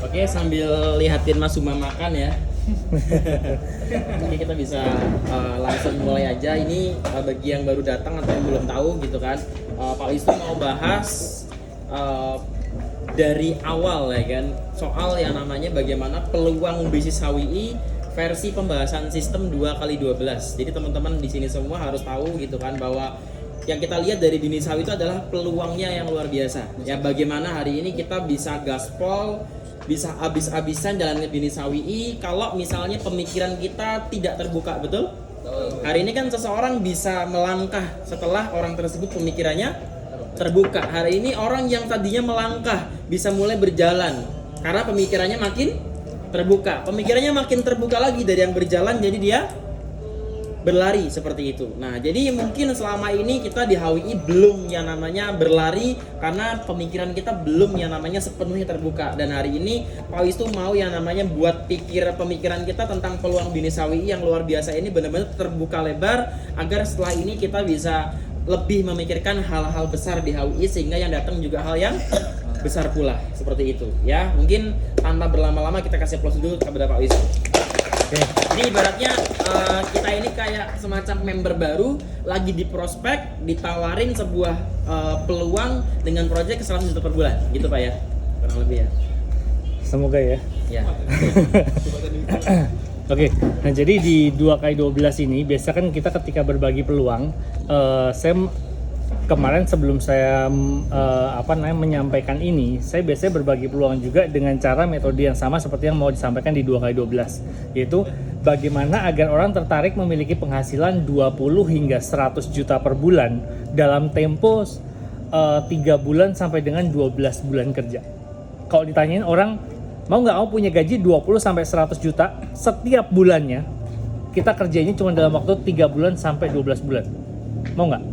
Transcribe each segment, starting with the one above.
Oke, sambil lihatin Mas Umam makan ya. Mungkin kita bisa langsung mulai aja. Ini bagi yang baru datang atau yang belum tahu gitu kan, Pak Wisnu mau bahas dari awal ya kan, soal yang namanya bagaimana peluang bisnis HWI versi pembahasan sistem 2x12. Jadi teman-teman di sini semua harus tahu gitu kan, bahwa yang kita lihat dari bisnis HWI itu adalah peluangnya yang luar biasa. Ya, bagaimana hari ini kita bisa gaspol, bisa habis-habisan jalanin bisnis HWI kalau misalnya pemikiran kita tidak terbuka, betul? Hari ini kan seseorang bisa melangkah setelah orang tersebut pemikirannya terbuka. Hari ini orang yang tadinya melangkah bisa mulai berjalan karena pemikirannya makin terbuka. Pemikirannya makin terbuka lagi dari yang berjalan, jadi dia berlari seperti itu. Nah, jadi mungkin selama ini kita di HWI belum yang namanya berlari karena pemikiran kita belum yang namanya sepenuhnya terbuka. Dan hari ini Pak Wisnu mau yang namanya buat pemikiran kita tentang peluang bisnis HWI yang luar biasa ini benar-benar terbuka lebar, agar setelah ini kita bisa lebih memikirkan hal-hal besar di HWI sehingga yang datang juga hal yang besar pula, seperti itu ya. Mungkin tanpa berlama-lama kita kasih close dulu kepada Pak Wisnu. Oke. Jadi ibaratnya kita ini kayak semacam member baru lagi di prospek, ditawarin sebuah peluang dengan proyek ke 100 juta per bulan, gitu Pak ya, kurang lebih ya. Semoga ya. Ya. Oke, nah jadi di 2x12 ini biasa kan kita ketika berbagi peluang, saya kemarin sebelum saya menyampaikan ini, saya biasanya berbagi peluang juga dengan cara metode yang sama seperti yang mau disampaikan di 2x12, yaitu bagaimana agar orang tertarik memiliki penghasilan 20 hingga 100 juta per bulan dalam tempo 3 bulan sampai dengan 12 bulan kerja. Kalau ditanyain orang, mau nggak kamu punya gaji 20 sampai 100 juta setiap bulannya, kita kerjanya cuma dalam waktu 3 bulan sampai 12 bulan. Mau nggak?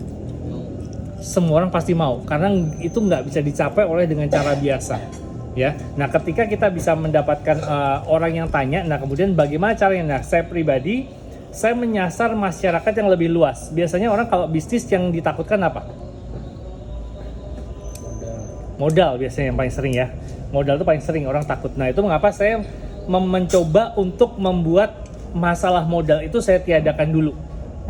Semua orang pasti mau, karena itu nggak bisa dicapai oleh dengan cara biasa. Ya, nah ketika kita bisa mendapatkan orang yang tanya, nah kemudian bagaimana caranya? Nah, saya pribadi, saya menyasar masyarakat yang lebih luas. Biasanya orang kalau bisnis yang ditakutkan apa? Modal biasanya yang paling sering ya. Modal itu paling sering orang takut. Nah, itu mengapa saya mencoba untuk membuat masalah modal itu saya tiadakan dulu.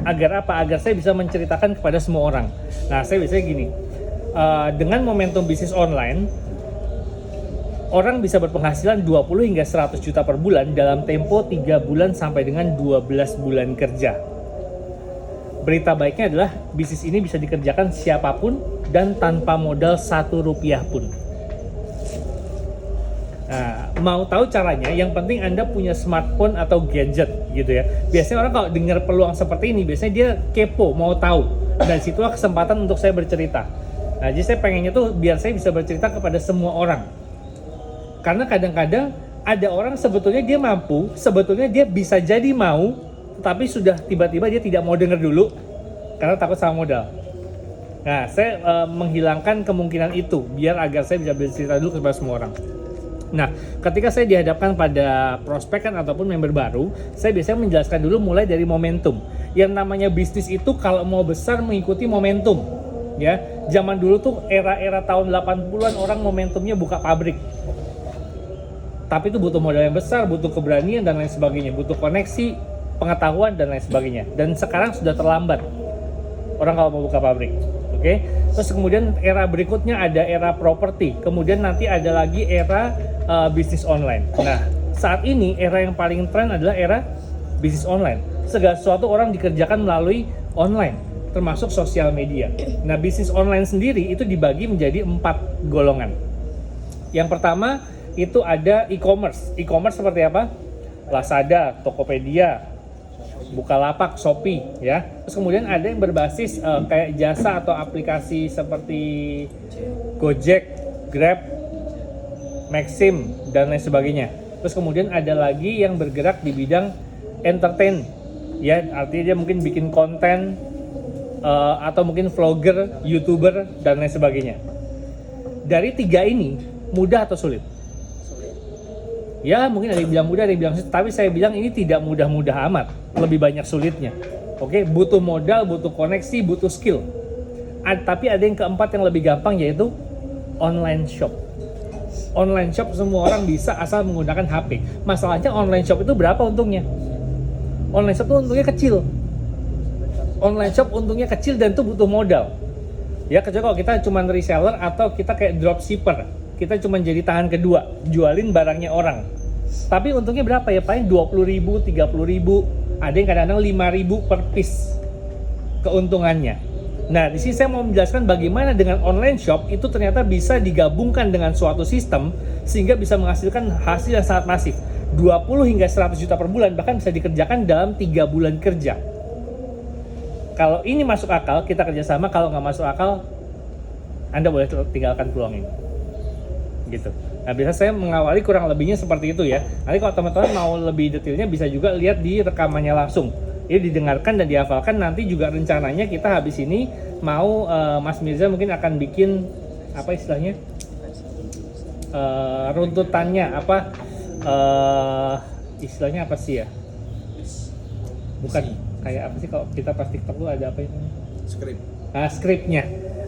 Agar apa? Agar saya bisa menceritakan kepada semua orang. Nah, saya biasanya gini, dengan momentum bisnis online, orang bisa berpenghasilan 20 hingga 100 juta per bulan dalam tempo 3 bulan sampai dengan 12 bulan kerja. Berita baiknya adalah bisnis ini bisa dikerjakan siapapun dan tanpa modal 1 rupiah pun. Nah, mau tahu caranya, yang penting Anda punya smartphone atau gadget gitu ya. Biasanya orang kalau dengar peluang seperti ini, biasanya dia kepo, mau tahu. Dan situlah kesempatan untuk saya bercerita. Nah, jadi saya pengennya tuh biar saya bisa bercerita kepada semua orang. Karena kadang-kadang ada orang sebetulnya dia mampu, sebetulnya dia bisa jadi mau, tapi sudah tiba-tiba dia tidak mau dengar dulu karena takut sama modal. Nah, saya menghilangkan kemungkinan itu biar agar saya bisa bercerita dulu kepada semua orang. Nah, ketika saya dihadapkan pada prospek kan ataupun member baru, saya biasanya menjelaskan dulu mulai dari momentum. Yang namanya bisnis itu kalau mau besar mengikuti momentum. Ya, zaman dulu tuh era-era tahun 80-an orang momentumnya buka pabrik. Tapi itu butuh modal yang besar, butuh keberanian dan lain sebagainya, butuh koneksi, pengetahuan dan lain sebagainya. Dan sekarang sudah terlambat orang kalau mau buka pabrik. Oke. Terus kemudian era berikutnya ada era properti, kemudian nanti ada lagi era bisnis online. Nah, saat ini era yang paling tren adalah era bisnis online. Segala sesuatu orang dikerjakan melalui online, termasuk sosial media. Nah, bisnis online sendiri itu dibagi menjadi 4 golongan. Yang pertama itu ada e-commerce. E-commerce seperti apa? Lazada, Tokopedia, Bukalapak, Shopee, ya. Terus kemudian ada yang berbasis kayak jasa atau aplikasi seperti Gojek, Grab, Maxim, dan lain sebagainya. Terus kemudian ada lagi yang bergerak di bidang entertain, ya, artinya dia mungkin bikin konten atau mungkin vlogger, youtuber, dan lain sebagainya. Dari 3 ini, mudah atau sulit? Ya, mungkin ada yang bilang mudah, ada yang bilang sulit, tapi saya bilang ini tidak mudah-mudah amat, lebih banyak sulitnya. Oke, butuh modal, butuh koneksi, butuh skill. Tapi ada yang keempat yang lebih gampang, yaitu online shop. Online shop semua orang bisa asal menggunakan HP. Masalahnya online shop itu berapa untungnya? Online shop itu untungnya kecil. Online shop untungnya kecil dan itu butuh modal. Ya kecuali kalau kita cuma reseller atau kita kayak dropshipper. Kita cuma jadi tangan kedua, jualin barangnya orang. Tapi untungnya berapa ya? Paling 20.000, 30.000, ada yang kadang-kadang 5.000 per piece keuntungannya. Nah, di sini saya mau menjelaskan bagaimana dengan online shop itu ternyata bisa digabungkan dengan suatu sistem sehingga bisa menghasilkan hasil yang sangat masif. 20 hingga 100 juta per bulan, bahkan bisa dikerjakan dalam 3 bulan kerja. Kalau ini masuk akal, kita kerjasama. Kalau nggak masuk akal, Anda boleh tinggalkan peluang ini. Gitu. Nah, biasa saya mengawali kurang lebihnya seperti itu ya. Nanti kalau teman-teman mau lebih detailnya bisa juga lihat di rekamannya langsung. Ini didengarkan dan dihafalkan. Nanti juga rencananya kita habis ini mau Mas Mirza mungkin akan bikin apa istilahnya runtutannya apa istilahnya apa sih ya? Bukan kayak apa sih kalau kita pas TikTok tuh ada apa itu? Skrip. Nah, skripnya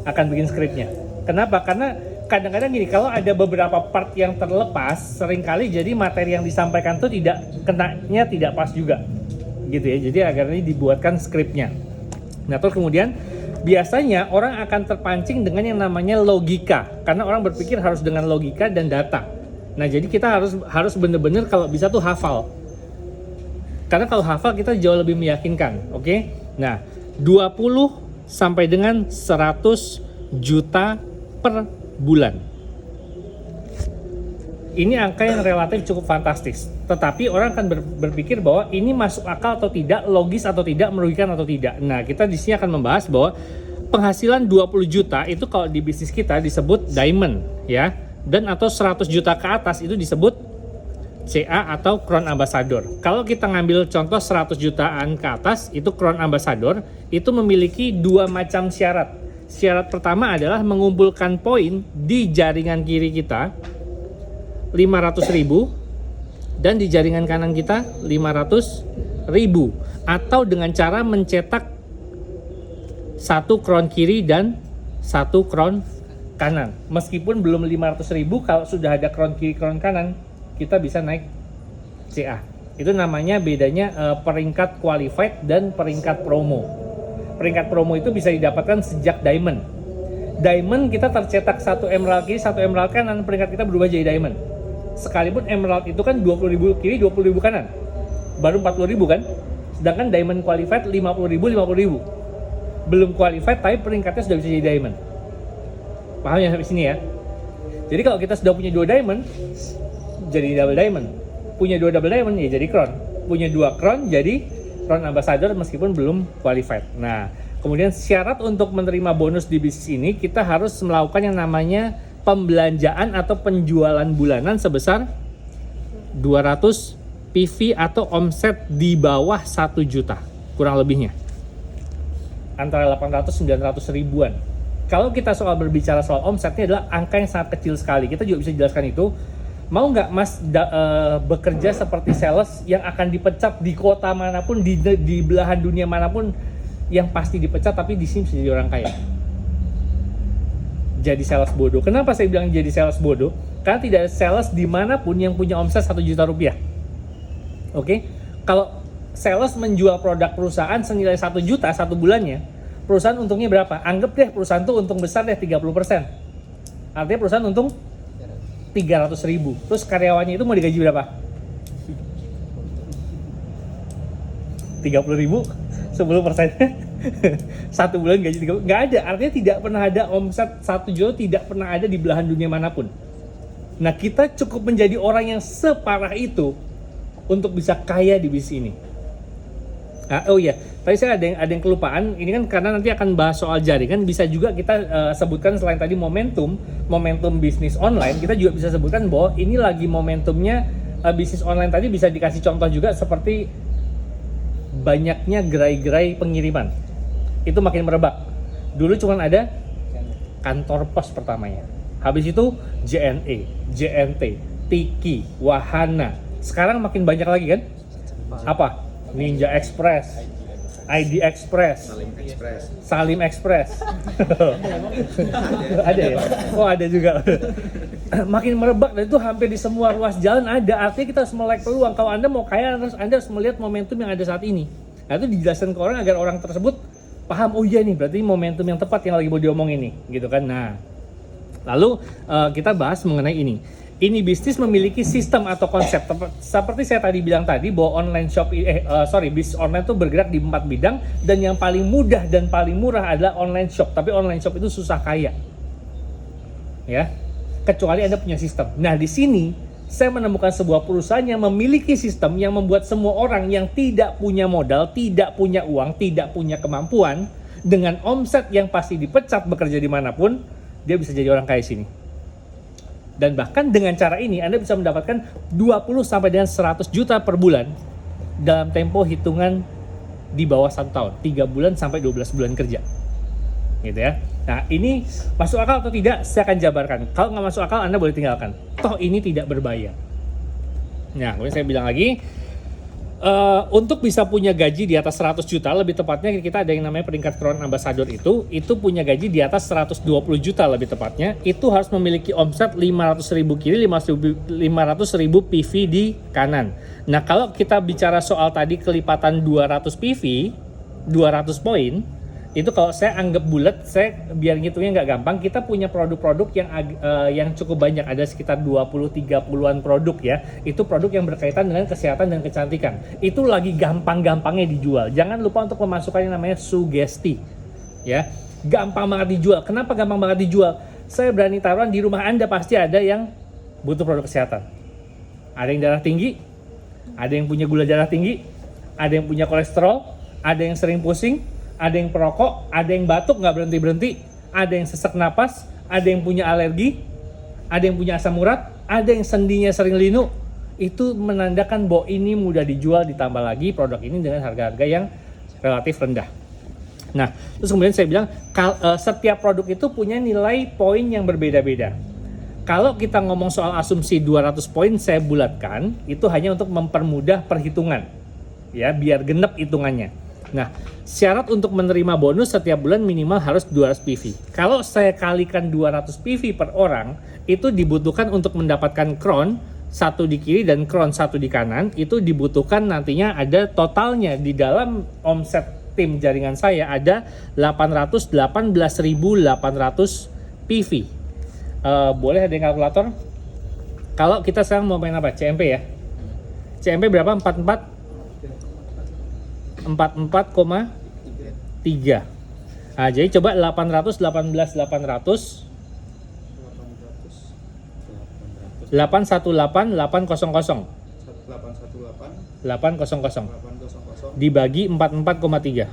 akan bikin skripnya. Kenapa? Karena kadang-kadang gini, kalau ada beberapa part yang terlepas, seringkali jadi materi yang disampaikan tuh kenanya tidak pas juga. Gitu ya, jadi agar ini dibuatkan skripnya. Nah terus kemudian biasanya orang akan terpancing dengan yang namanya logika, karena orang berpikir harus dengan logika dan data. Nah jadi kita harus benar-benar kalau bisa tuh hafal, karena kalau hafal kita jauh lebih meyakinkan. Oke? Nah 20 sampai dengan 100 juta per bulan. Ini angka yang relatif cukup fantastis, tetapi orang akan berpikir bahwa ini masuk akal atau tidak, logis atau tidak, merugikan atau tidak. Nah, kita di sini akan membahas bahwa penghasilan 20 juta itu kalau di bisnis kita disebut diamond, ya. Dan atau 100 juta ke atas itu disebut CA atau Crown Ambassador. Kalau kita ngambil contoh 100 jutaan ke atas, itu Crown Ambassador, itu memiliki 2 macam syarat. Syarat pertama adalah mengumpulkan poin di jaringan kiri kita 500.000 dan di jaringan kanan kita 500.000, atau dengan cara mencetak 1 crown kiri dan 1 crown kanan. Meskipun belum 500.000, kalau sudah ada crown kiri crown kanan kita bisa naik CA. Itu namanya bedanya peringkat qualified dan peringkat promo. Peringkat promo itu bisa didapatkan sejak diamond. Diamond kita tercetak 1 emerald kiri 1 emerald kanan, peringkat kita berubah jadi diamond. Sekalipun emerald itu kan 20.000 kiri 20.000 kanan, baru 40.000 kan. Sedangkan diamond qualified 50.000 belum qualified tapi peringkatnya sudah bisa jadi diamond. Paham ya sampai sini ya? Jadi kalau kita sudah punya 2 diamond jadi double diamond, punya 2 double diamond ya jadi crown, punya 2 crown jadi crown ambassador meskipun belum qualified. Nah kemudian syarat untuk menerima bonus di bisnis ini, kita harus melakukan yang namanya pembelanjaan atau penjualan bulanan sebesar 200 PV atau omset di bawah 1 juta kurang lebihnya, antara 800-900 ribuan. Kalau kita berbicara soal omset, ini adalah angka yang sangat kecil sekali. Kita juga bisa jelaskan itu. Mau nggak Mas bekerja seperti sales yang akan dipecat di kota manapun, di belahan dunia manapun, yang pasti dipecat tapi di sini bisa jadi orang kaya? Jadi sales bodoh. Kenapa saya bilang jadi sales bodoh? Karena tidak ada sales dimanapun yang punya omset 1 juta rupiah. Oke? Kalau sales menjual produk perusahaan senilai 1 juta 1 bulannya, perusahaan untungnya berapa? Anggap deh perusahaan tuh untung besar deh 30%. Artinya perusahaan untung 300.000. Terus karyawannya itu mau digaji berapa? 30.000, 10%. 1 bulan gaji 30, nggak ada. Artinya tidak pernah ada omset 1 juta, tidak pernah ada di belahan dunia manapun. Nah kita cukup menjadi orang yang separah itu untuk bisa kaya di bisnis ini. Nah, oh iya, tadi saya ada yang kelupaan. Ini kan karena nanti akan bahas soal jaringan. Bisa juga kita sebutkan selain tadi momentum bisnis online, kita juga bisa sebutkan bahwa ini lagi momentumnya bisnis online. Tadi bisa dikasih contoh juga seperti banyaknya gerai-gerai pengiriman. Itu makin merebak. Dulu cuma ada kantor pos pertamanya. Habis itu JNE, JNT, Tiki, Wahana. Sekarang makin banyak lagi kan? Apa? Ninja Express, ID Express, Salim Express. Ada ya? Oh ada juga. Makin merebak dan itu hampir di semua ruas jalan ada. Artinya kita harus melek peluang. Kalau Anda mau kaya, Anda harus melihat momentum yang ada saat ini. Nah itu dijelaskan ke orang agar orang tersebut paham, oh iya nih berarti momentum yang tepat yang lagi mau diomongin nih, gitu kan. Nah, lalu kita bahas mengenai ini. Ini bisnis memiliki sistem atau konsep seperti saya tadi bilang tadi bahwa online shop bisnis online itu bergerak di 4 bidang dan yang paling mudah dan paling murah adalah online shop. Tapi online shop itu susah kaya. Ya. Kecuali Anda punya sistem. Nah, di sini saya menemukan sebuah perusahaan yang memiliki sistem yang membuat semua orang yang tidak punya modal, tidak punya uang, tidak punya kemampuan dengan omset yang pasti dipecat bekerja dimanapun, dia bisa jadi orang kaya sini. Dan bahkan dengan cara ini Anda bisa mendapatkan 20 sampai dengan 100 juta per bulan dalam tempo hitungan di bawah 1 tahun, 3 bulan sampai 12 bulan kerja. Gitu ya. Nah, ini masuk akal atau tidak? Saya akan jabarkan. Kalau nggak masuk akal, Anda boleh tinggalkan. Toh ini tidak berbayar. Nah, kemudian saya bilang lagi, untuk bisa punya gaji di atas 100 juta, lebih tepatnya kita ada yang namanya peringkat Crown Ambassador itu punya gaji di atas 120 juta lebih tepatnya, itu harus memiliki omset 500.000 kiri, 500.000 PV di kanan. Nah, kalau kita bicara soal tadi kelipatan 200 PV, 200 poin, itu kalau saya anggap bulat, saya biar ngitungnya nggak gampang, kita punya produk-produk yang cukup banyak, ada sekitar 20-30an produk ya. Itu produk yang berkaitan dengan kesehatan dan kecantikan. Itu lagi gampang-gampangnya dijual. Jangan lupa untuk memasukkan yang namanya sugesti. Ya, gampang banget dijual. Kenapa gampang banget dijual? Saya berani taruhan di rumah Anda pasti ada yang butuh produk kesehatan. Ada yang darah tinggi, ada yang punya gula darah tinggi, ada yang punya kolesterol, ada yang sering pusing, ada yang perokok, ada yang batuk nggak berhenti-berhenti, ada yang sesak napas, ada yang punya alergi, ada yang punya asam urat, ada yang sendinya sering linu. Itu menandakan bahwa ini mudah dijual, ditambah lagi produk ini dengan harga-harga yang relatif rendah. Nah, terus kemudian saya bilang, setiap produk itu punya nilai poin yang berbeda-beda. Kalau kita ngomong soal asumsi 200 poin, saya bulatkan, itu hanya untuk mempermudah perhitungan. Ya, biar genep hitungannya. Nah, syarat untuk menerima bonus setiap bulan minimal harus 200 PV. Kalau saya kalikan 200 PV per orang, itu dibutuhkan untuk mendapatkan crown, 1 di kiri dan crown 1 di kanan, itu dibutuhkan nantinya ada totalnya di dalam omset tim jaringan saya ada 818.800 PV. Boleh ada yang kalkulator? Kalau kita sekarang mau main apa? CMP ya? CMP berapa? 44,3. Nah, jadi coba 818.800 818 dibagi 44,3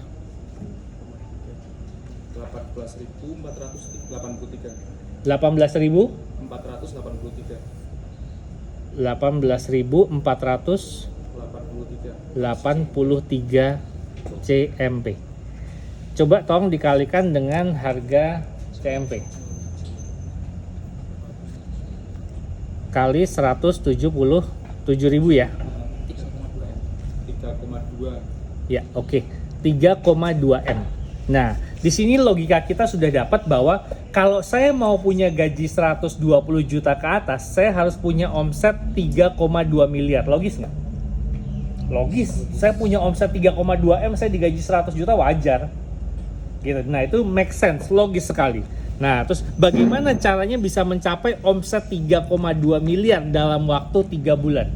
18.483 CMP. Coba tolong dikalikan dengan harga CMP kali 177.000 ya. 3,2. Ya, oke. 3,2 M. Nah, di sini logika kita sudah dapat bahwa kalau saya mau punya gaji 120 juta ke atas, saya harus punya omset 3,2 miliar. Logis nggak? Logis. Saya punya omset 3,2 M, saya digaji 100 juta wajar. Gitu. Nah, itu make sense, logis sekali. Nah, terus bagaimana caranya bisa mencapai omset 3,2 miliar dalam waktu 3 bulan?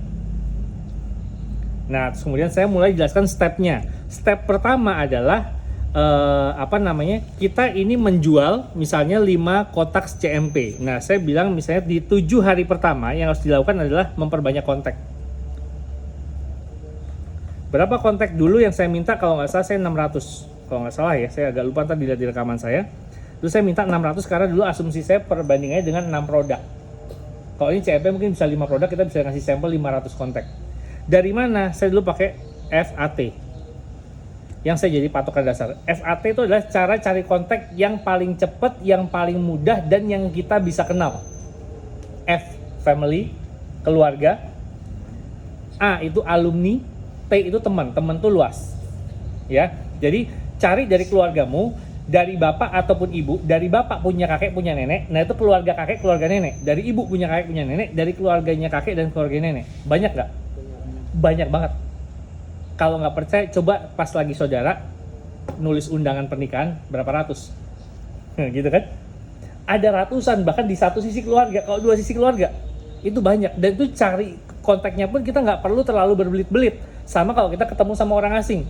Nah, terus kemudian saya mulai jelaskan stepnya. Step pertama adalah kita ini menjual misalnya 5 kotak CMP. Nah, saya bilang misalnya di 7 hari pertama yang harus dilakukan adalah memperbanyak kontak. Berapa kontak dulu yang saya minta? Kalau nggak salah saya 600. Kalau nggak salah ya, saya agak lupa, tadi dilihat di rekaman saya. Terus saya minta 600 karena dulu asumsi saya perbandingannya dengan 6 produk. Kalau ini CMP mungkin bisa 5 produk, kita bisa ngasih sampel 500 kontak. Dari mana? Saya dulu pakai FAT. Yang saya jadi patokan dasar. FAT itu adalah cara cari kontak yang paling cepat, yang paling mudah, dan yang kita bisa kenal. F, family, keluarga. A itu alumni. T itu teman, teman itu luas. Ya, Jadi cari dari keluargamu, dari bapak ataupun ibu, dari bapak punya kakek punya nenek, nah itu keluarga kakek keluarga nenek, dari ibu punya kakek punya nenek, dari keluarganya kakek dan keluarga nenek. Banyak nggak? Banyak banget. Kalau nggak percaya, coba pas lagi saudara nulis undangan pernikahan berapa ratus, gitu kan? Ada ratusan, bahkan di satu sisi keluarga. Kalau dua sisi keluarga itu banyak, dan itu cari kontaknya pun kita nggak perlu terlalu berbelit-belit. Sama kalau kita ketemu sama orang asing.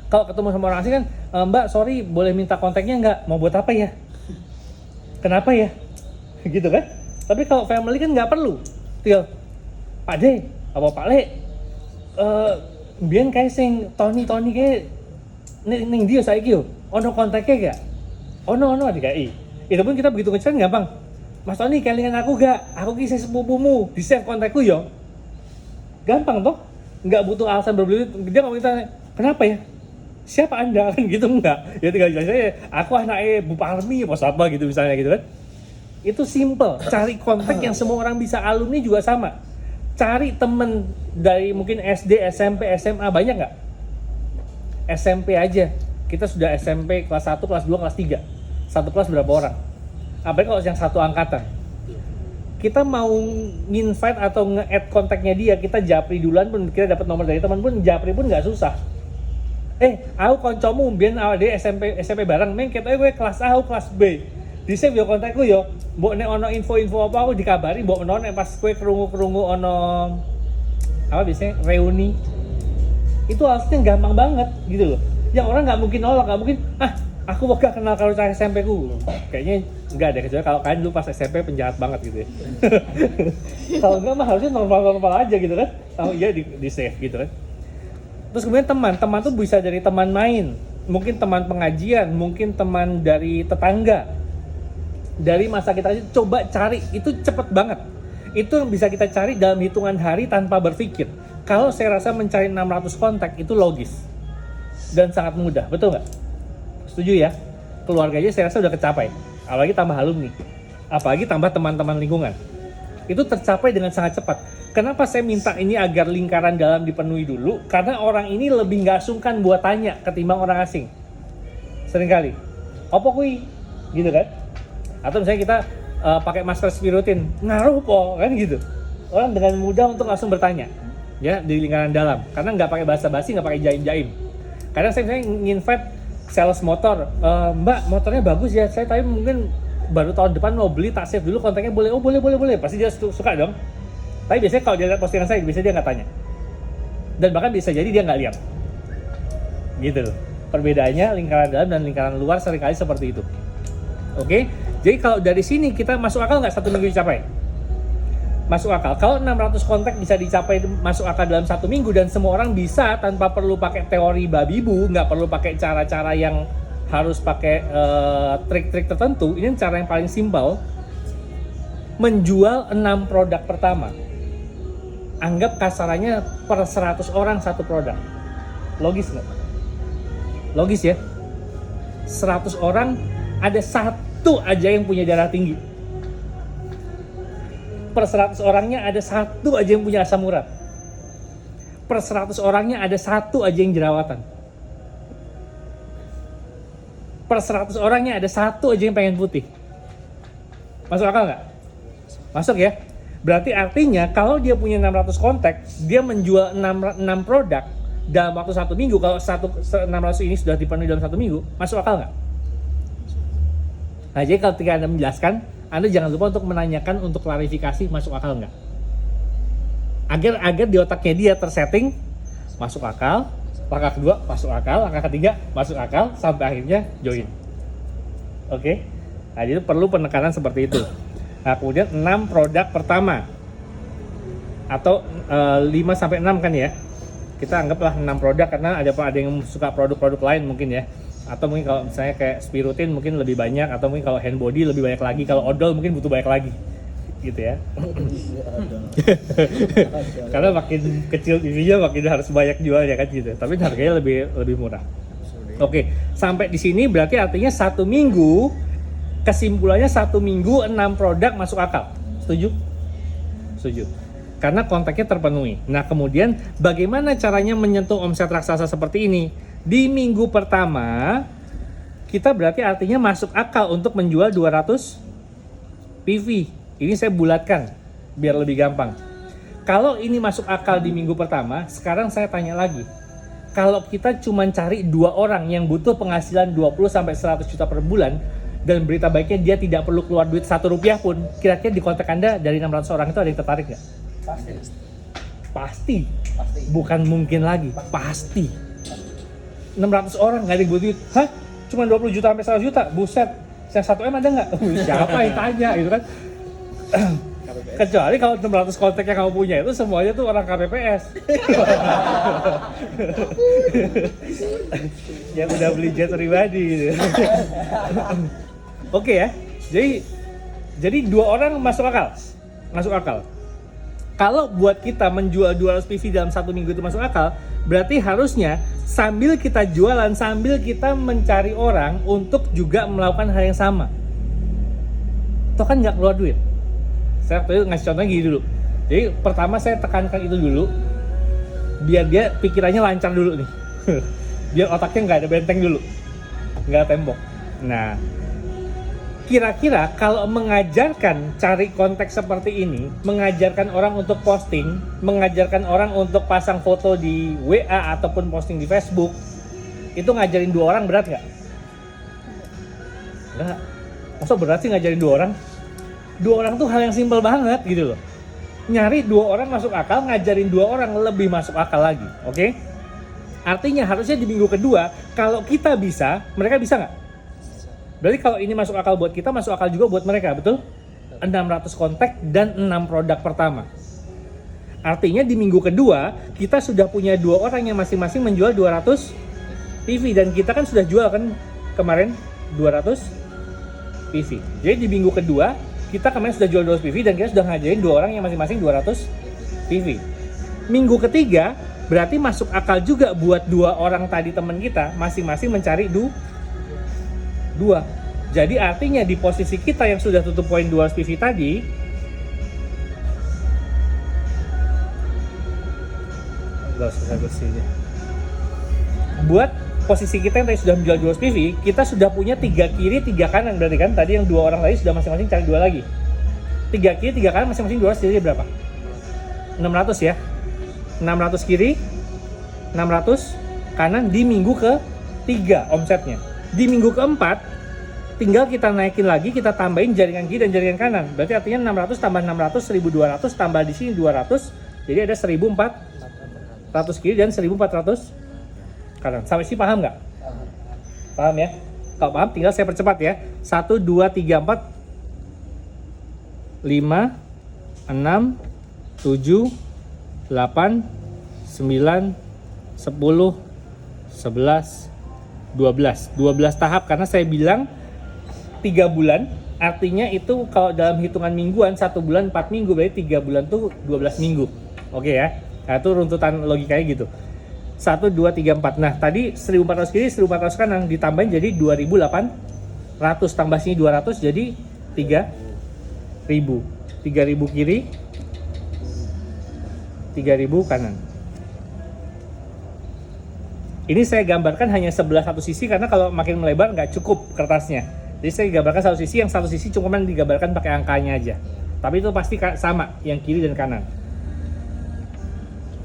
Kalau ketemu sama orang asing kan, Mbak, sorry, boleh minta kontaknya nggak? Mau buat apa ya? Kenapa ya? Gitu kan? Tapi kalau family kan nggak perlu. Tinggal, Pak D, apa Pak Le? Biar kayak sing Tony kayak ning dia saya kyo. Ono kontaknya gak? Ono ada KI. Itu pun kita begitu ngechat gampang. Mas Tony kelingan aku gak? Aku kisah sepupumu, di save kontakku yo. Gampang toh? Nggak butuh alasan berbelit. Dia nggak minta, kenapa ya? Siapa anda? Kan gitu enggak. Ya tinggal jelasin aja, aku anaknya Bu Parmi apa gitu misalnya gitu kan. Itu simple. Cari kontak yang semua orang bisa. Alumni juga sama. Cari temen dari mungkin SD, SMP, SMA, banyak nggak? SMP aja. Kita sudah SMP kelas 1, kelas 2, kelas 3. Satu kelas berapa orang? Apalagi kalau yang satu angkatan. Kita mau nginvite atau nge-add kontaknya dia, kita japri duluan pun, kita dapat nomor dari teman pun, japri pun nggak susah. Aku koncomu biyen awake SMP bareng, men ketoke kowe kelas A, aku kelas B. Di save yo kontakku yo. Mbok nek ono info-info apa aku dikabari, mbok menawa nek pas kowe krungu-krungu ono apa biasanya reuni. Itu hasilnya gampang banget gitu loh. Yang orang nggak mungkin nolak, nggak mungkin, aku gak kenal kalau cari SMP ku. Kayaknya nggak deh, kecuali kalau kalian dulu pas SMP penjahat banget gitu ya. Kalau enggak mah harusnya normal-normal aja gitu kan. Tahu iya di save gitu kan. Terus kemudian teman tuh bisa dari teman main, mungkin teman pengajian, mungkin teman dari tetangga. Dari masa kita aja coba cari, itu cepet banget. Itu bisa kita cari dalam hitungan hari tanpa berpikir. Kalau saya rasa mencari 600 kontak itu logis dan sangat mudah, betul nggak? Setuju ya? Keluarganya saya rasa udah kecapai, apalagi tambah alumni, apalagi tambah teman-teman lingkungan. Itu tercapai dengan sangat cepat. Kenapa saya minta ini agar lingkaran dalam dipenuhi dulu? Karena orang ini lebih nggak sungkan buat tanya ketimbang orang asing. Seringkali, apa kui? Gitu kan? Atau misalnya kita pakai masker spirutin, ngaruh po, kan gitu. Orang dengan mudah untuk langsung bertanya, ya di lingkaran dalam. Karena nggak pakai basa-basi, nggak pakai jaim-jaim. Kadang saya misalnya nginvite sales motor, Mbak motornya bagus ya, saya tapi mungkin baru tahun depan mau beli, tak save dulu kontaknya, boleh? Oh boleh, pasti dia suka dong. Tapi biasanya kalau dia lihat postingan saya, biasanya dia nggak tanya. Dan bahkan bisa jadi dia nggak lihat. Gitu loh. Perbedaannya lingkaran dalam dan lingkaran luar seringkali seperti itu. Oke? Jadi kalau dari sini kita masuk akal nggak 1 minggu dicapai? Masuk akal. Kalau 600 kontak bisa dicapai masuk akal dalam 1 minggu dan semua orang bisa tanpa perlu pakai teori babi bu, nggak perlu pakai cara-cara yang harus pakai trik-trik tertentu. Ini cara yang paling simpel. Menjual 6 produk pertama. Anggap kasarannya per 100 orang 1 produk. Logis nggak? Logis ya? 100 orang ada 1 aja yang punya darah tinggi. Per 100 orangnya ada 1 aja yang punya asam urat. Per 100 orangnya ada 1 aja yang jerawatan. Per 100 orangnya ada 1 aja yang pengen putih. Masuk akal nggak? Masuk ya? Berarti artinya kalau dia punya 600 kontak, dia menjual 6 produk dalam waktu 1 minggu. Kalau 600 ini sudah dipenuhi dalam 1 minggu, masuk akal nggak? Nah, jadi ketika Anda menjelaskan, Anda jangan lupa untuk menanyakan untuk klarifikasi masuk akal nggak? Agar di otaknya dia tersetting masuk akal, langkah kedua masuk akal, langkah ketiga masuk akal, sampai akhirnya join. Oke? Nah, jadi perlu penekanan seperti itu. Nah, kemudian 6 produk pertama atau 5-6 kan ya. Kita anggaplah 6 produk karena ada yang suka produk-produk lain mungkin ya. Atau mungkin kalau misalnya kayak spirutin mungkin lebih banyak, atau mungkin kalau hand body lebih banyak lagi, kalau odol mungkin butuh banyak lagi. Gitu ya. Karena makin kecil TV-nya makin harus banyak jual ya kan gitu. Tapi harganya lebih murah. Oke, sampai di sini berarti artinya 1 minggu, kesimpulannya 1 minggu 6 produk masuk akal. Setuju? Setuju. Karena kontaknya terpenuhi. Nah, kemudian bagaimana caranya menyentuh omset raksasa seperti ini? Di minggu pertama kita berarti artinya masuk akal untuk menjual 200 PV. Ini saya bulatkan biar lebih gampang. Kalau ini masuk akal di minggu pertama, sekarang saya tanya lagi. Kalau kita cuma cari 2 orang yang butuh penghasilan 20-100 juta per bulan, dan berita baiknya dia tidak perlu keluar duit 1 rupiah pun, kira-kira di kontak Anda dari 600 orang itu ada yang tertarik nggak? Pasti. Bukan mungkin lagi, pasti. 600 orang nggak ada yang butuh duit. Hah? Cuma 20 juta sampai 100 juta? Buset. Yang 1M ada nggak? Siapa yang tanya gitu kan? Kecuali kalau 600 kontak yang kamu punya itu semuanya tuh orang KPPS. Yang udah beli jet pribadi gitu. Oke ya. Jadi 2 orang masuk akal. Masuk akal. Kalau buat kita menjual 200 PV dalam 1 minggu itu masuk akal, berarti harusnya sambil kita jualan, sambil kita mencari orang untuk juga melakukan hal yang sama. Itu kan nggak keluar duit. Saya tadi ngasih contohnya gini dulu. Jadi pertama saya tekankan itu dulu, biar dia pikirannya lancar dulu nih. Biar otaknya nggak ada benteng dulu, nggak ada tembok. Nah, kira-kira kalau mengajarkan cari konteks seperti ini, mengajarkan orang untuk posting, mengajarkan orang untuk pasang foto di WA ataupun posting di Facebook, itu ngajarin 2 orang berat nggak? Nggak. Masa berat sih ngajarin 2 orang? 2 orang tuh hal yang simpel banget gitu loh. Nyari 2 orang masuk akal, ngajarin 2 orang lebih masuk akal lagi, oke? Artinya harusnya di minggu kedua, kalau kita bisa, mereka bisa nggak? Berarti kalau ini masuk akal buat kita, masuk akal juga buat mereka, betul? 600 kontak dan 6 produk pertama. Artinya di minggu kedua, kita sudah punya 2 orang yang masing-masing menjual 200 PV. Dan kita kan sudah jual kan kemarin 200 PV. Jadi di minggu kedua, kita kemarin sudah jual 200 PV dan kita sudah ngajarin 2 orang yang masing-masing 200 PV. Minggu ketiga, berarti masuk akal juga buat 2 orang tadi teman kita, masing-masing mencari 2. Jadi artinya di posisi kita yang sudah tutup poin 200 PV tadi, gak usah bersihnya. Buat posisi kita yang tadi sudah menjual 200 PV, kita sudah punya 3 kiri 3 kanan, berarti kan tadi yang 2 orang tadi sudah masing-masing cari 2 lagi. 3 kiri 3 kanan masing-masing 200, jadi berapa? 600 ya. 600 kiri, 600 kanan di minggu ke-3 omsetnya. Di minggu ke-4 tinggal kita naikin lagi, kita tambahin jaringan kiri dan jaringan kanan. Berarti artinya 600 tambah 600, 1200 tambah di sini 200. Jadi ada 1400 kiri dan 1400 kanan. Sampai sini paham nggak? Paham ya? Kalau paham tinggal saya percepat ya. 1, 2, 3, 4 5 6 7 8 9 10 11 12 tahap, karena saya bilang 3 bulan, artinya itu kalau dalam hitungan mingguan 1 bulan 4 minggu, berarti 3 bulan tuh 12 minggu. Oke ya, nah itu runtutan logikanya gitu. 1, 2, 3, 4. Nah tadi 1400 kiri, 1400 kanan ditambahin jadi 2800, tambah sini 200 jadi 3000 kiri, 3000 kanan. Ini saya gambarkan hanya sebelah satu sisi karena kalau makin melebar nggak cukup kertasnya. Jadi saya gambarkan satu sisi, yang satu sisi cuma digambarkan pakai angkanya aja. Tapi itu pasti sama, yang kiri dan kanan.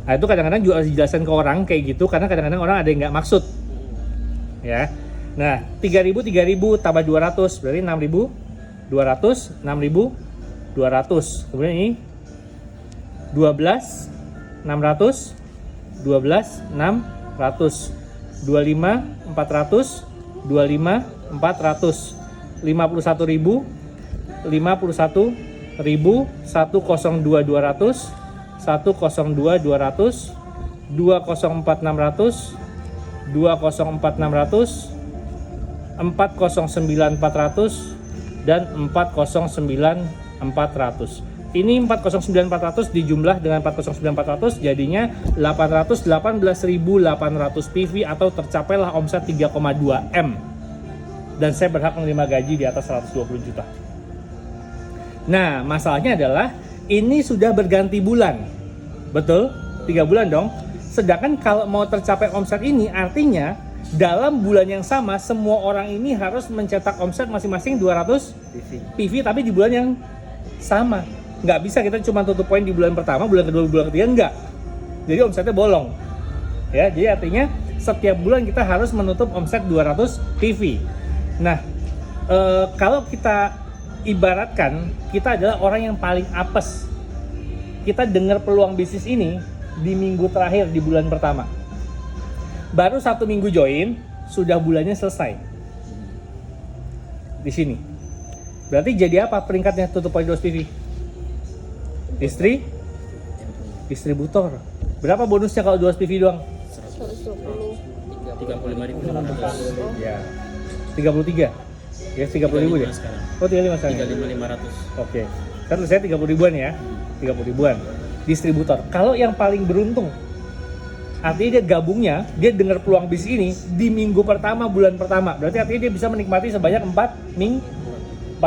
Nah itu kadang-kadang juga harus dijelaskan ke orang kayak gitu, karena kadang-kadang orang ada yang nggak maksud. Ya. Nah 3000 tambah 200 berarti 6200, 6200. Kemudian ini 12 600, 12 600, 25 400, 25 400, 51.000, 51.000, 102 200, 102 200, 204 600, 204 600, 409 400, dan 409 400. Ini 409 400 dijumlah dengan 409 400 jadinya 818.800 PV atau tercapailah omset 3,2 M. Dan saya berhak menerima gaji di atas 120 juta. Nah, masalahnya adalah ini sudah berganti bulan. Betul? 3 bulan dong. Sedangkan kalau mau tercapai omset ini artinya dalam bulan yang sama semua orang ini harus mencetak omset masing-masing 200 PV tapi di bulan yang sama. Nggak bisa kita cuma tutup poin di bulan pertama, bulan kedua, bulan ketiga, enggak. Jadi omsetnya bolong. Ya, jadi artinya setiap bulan kita harus menutup omset 200 PV. Nah, kalau kita ibaratkan kita adalah orang yang paling apes. Kita dengar peluang bisnis ini di minggu terakhir di bulan pertama. Baru 1 minggu join, sudah bulannya selesai. Di sini. Berarti jadi apa peringkatnya tutup poin 200 PV? Distributor. Berapa bonusnya kalau 200 PV doang? 35.500. Ya. 33. Ya 30.000 deh. Sekarang. Oh 35 sekarang. 35.500. Oke. Kan saya 30 ribuan ya. 30 ribuan. Distributor. Kalau yang paling beruntung, artinya dia gabungnya, dia dengar peluang bisnis ini di minggu pertama, bulan pertama. Berarti artinya dia bisa menikmati sebanyak 4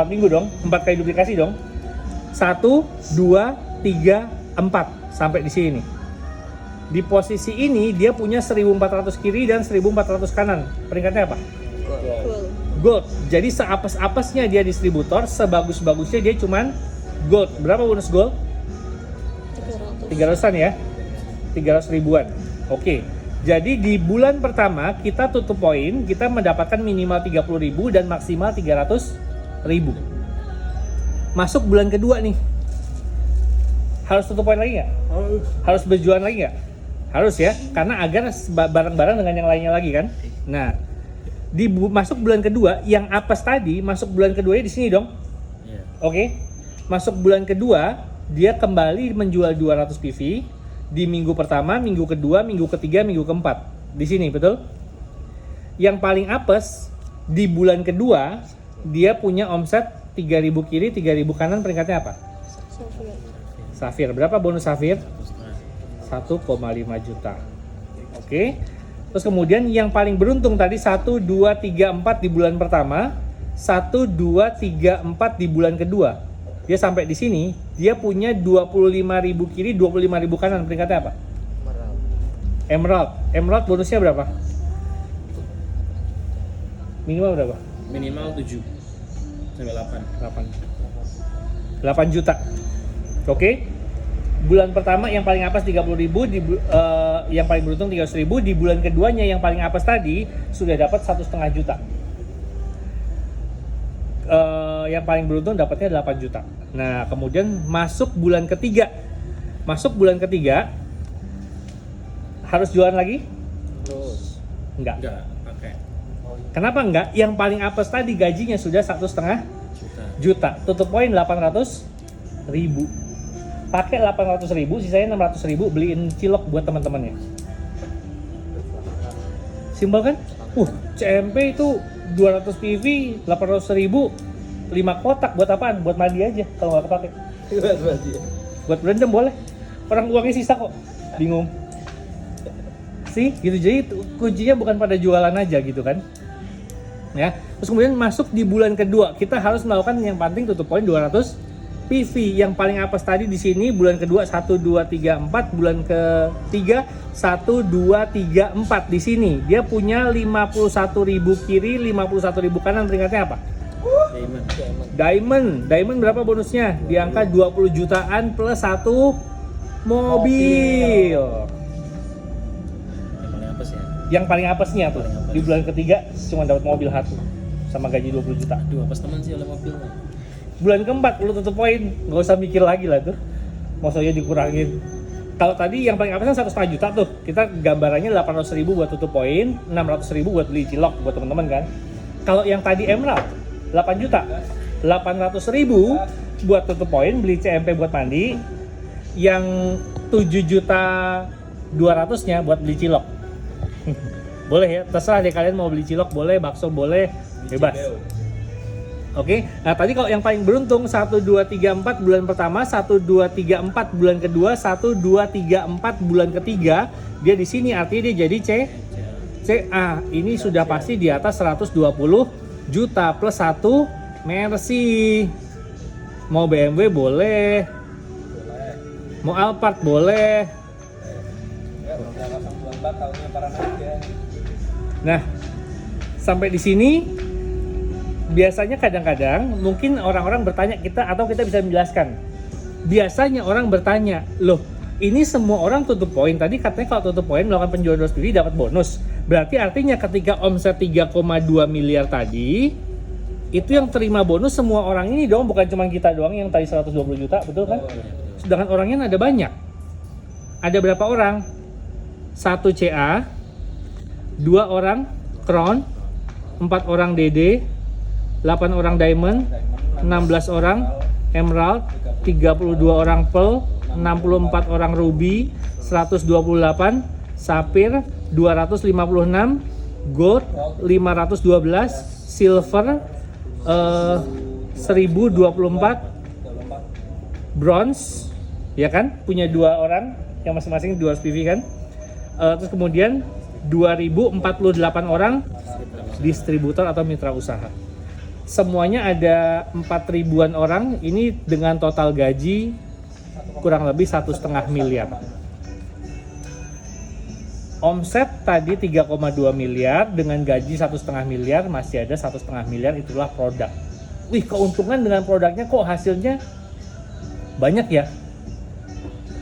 minggu dong. 4 kali duplikasi dong. 1, 2, 3, 4 sampai di sini. Di posisi ini dia punya 1400 kiri dan 1400 kanan. Peringkatnya apa? Gold. Jadi seapes-apesnya dia distributor, sebagus-bagusnya dia cuman gold. Berapa bonus gold? 300-an ya? 300 ribuan. Oke. Jadi di bulan pertama kita tutup poin, kita mendapatkan minimal 30.000 dan maksimal 300.000. Masuk bulan kedua nih. Harus tutup poin lagi nggak? Harus berjualan lagi nggak? Harus ya, karena agar bareng-bareng dengan yang lainnya lagi kan. Nah, masuk bulan kedua, yang apes tadi masuk bulan kedua di sini dong. Oke. Masuk bulan kedua, dia kembali menjual 200 PV di minggu pertama, minggu kedua, minggu ketiga, minggu keempat. Di sini, betul? Yang paling apes di bulan kedua, dia punya omset 3.000 kiri, 3.000 kanan, peringkatnya apa? Safir. Berapa bonus Safir? 1,5 juta. Oke. Terus kemudian yang paling beruntung tadi 1, 2, 3, 4 di bulan pertama, 1, 2, 3, 4 di bulan kedua. Dia sampai di sini, dia punya 25.000 kiri, 25.000 kanan. Peringkatnya apa? Emerald. Emerald bonusnya berapa? Minimal berapa? Minimal 7 sampai 8. 8 juta. Oke. Bulan pertama yang paling apes 30.000, yang paling beruntung 300.000. Di bulan keduanya yang paling apes tadi sudah dapat 1,5 juta. Yang paling beruntung dapatnya 8 juta. Nah, kemudian masuk bulan ketiga. Masuk bulan ketiga harus jualan lagi? Terus Enggak. pakai Kenapa enggak? Yang paling apes tadi gajinya sudah 1,5 juta. Tutup poin 800.000. Pakai 800.000, sisanya 600.000 beliin cilok buat teman-temannya. Simpel kan? CMP itu 200 PV, 800.000, 5 kotak buat apaan? Buat mandi aja kalau nggak kepake. Buat berendam boleh. Orang uangnya sisa kok. Bingung. Sih, gitu. Jadi kuncinya bukan pada jualan aja gitu kan. Ya. Terus kemudian masuk di bulan kedua, kita harus melakukan yang penting tutup poin 200 PV. Yang paling apes tadi di sini bulan kedua 1, 2, 3, 4, bulan ketiga 1, 2, 3, 4 di sini. Dia punya 51.000 kiri, 51.000 kanan, peringkatnya apa? Diamond berapa bonusnya? Di angka 20 jutaan plus 1 mobil. Yang paling apesnya tuh di bulan ketiga cuma dapat mobil satu sama gaji 20 juta. Aduh, apes teman sih oleh mobilnya. Bulan keempat lu tutup poin, nggak usah mikir lagi lah tuh. Maksudnya dikurangin. Kalau tadi yang paling apesnya 1,5 juta tuh, kita gambarannya 800.000 buat tutup poin, 600.000 buat beli cilok buat teman-teman kan. Kalau yang tadi Emerald 8 juta, 800.000 buat tutup poin, beli CMP buat mandi, yang 7 juta 200-nya buat beli cilok. Boleh ya, terserah deh kalian mau beli cilok boleh, bakso boleh, bebas. Oke, nah tadi kalau yang paling beruntung 1, 2, 3, 4 bulan pertama, 1, 2, 3, 4 bulan kedua, 1, 2, 3, 4 bulan ketiga, dia di sini artinya dia jadi CA. Ini sudah pasti di atas 120 juta plus 1 Mercy. Mau BMW boleh. Mau Alphard boleh. Nah, sampai di sini biasanya kadang-kadang mungkin orang-orang bertanya kita atau kita bisa menjelaskan. Biasanya orang bertanya, loh ini semua orang tutup poin. Tadi katanya kalau tutup poin melakukan penjualan 200 PV dapat bonus. Berarti artinya ketika omset 3,2 miliar tadi, itu yang terima bonus semua orang ini dong, bukan cuma kita doang yang tadi 120 juta, betul kan? Sedangkan orangnya ada banyak. Ada berapa orang? 1 CA, 2 orang Crown, 4 orang DD, 8 orang Diamond, 16 orang Emerald, 32 orang Pearl, 64 orang Ruby, 128 Sapphire, 256 Gold, 512 Silver, 1024 Bronze, ya kan? Punya 2 orang yang masing-masing 200 PV kan? Terus kemudian 2048 orang distributor atau mitra usaha. Semuanya ada 4.000-an orang, ini dengan total gaji kurang lebih 1,5 miliar. Omset tadi 3,2 miliar, dengan gaji 1,5 miliar, masih ada 1,5 miliar, itulah produk. Wih, keuntungan dengan produknya kok hasilnya banyak ya?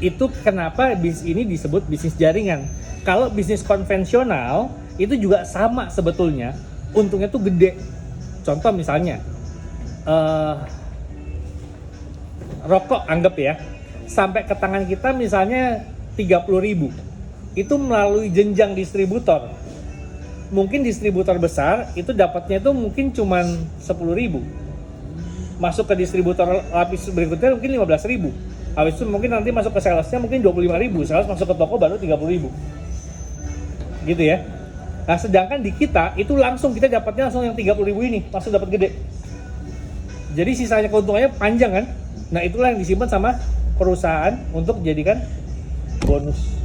Itu kenapa bisnis ini disebut bisnis jaringan. Kalau bisnis konvensional, itu juga sama sebetulnya, untungnya tuh gede. Contoh misalnya, rokok anggap ya, sampai ke tangan kita misalnya 30.000. Itu melalui jenjang distributor. Mungkin distributor besar itu dapatnya itu mungkin cuman 10.000. Masuk ke distributor lapis berikutnya mungkin 15.000. Habis itu mungkin nanti masuk ke salesnya mungkin 25.000. Sales masuk ke toko baru 30.000. Gitu ya. Nah, sedangkan di kita itu langsung kita dapatnya langsung yang 30.000 ini, langsung dapat gede. Jadi sisanya keuntungannya panjang kan? Nah, itulah yang disimpan sama perusahaan untuk dijadikan bonus.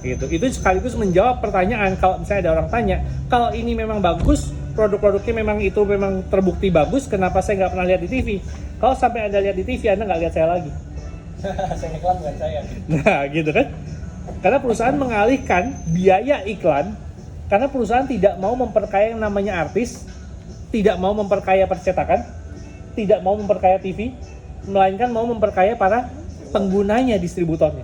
Gitu. Itu sekaligus menjawab pertanyaan kalau misalnya ada orang tanya, kalau ini memang bagus, produk-produknya memang itu memang terbukti bagus, kenapa saya nggak pernah lihat di TV? Kalau sampai Anda lihat di TV, Anda nggak lihat saya lagi. Saya iklan bukan saya. Nah, gitu kan? Karena perusahaan mengalihkan biaya iklan, karena perusahaan tidak mau memperkaya yang namanya artis, tidak mau memperkaya percetakan, tidak mau memperkaya TV, melainkan mau memperkaya para penggunanya, distributornya.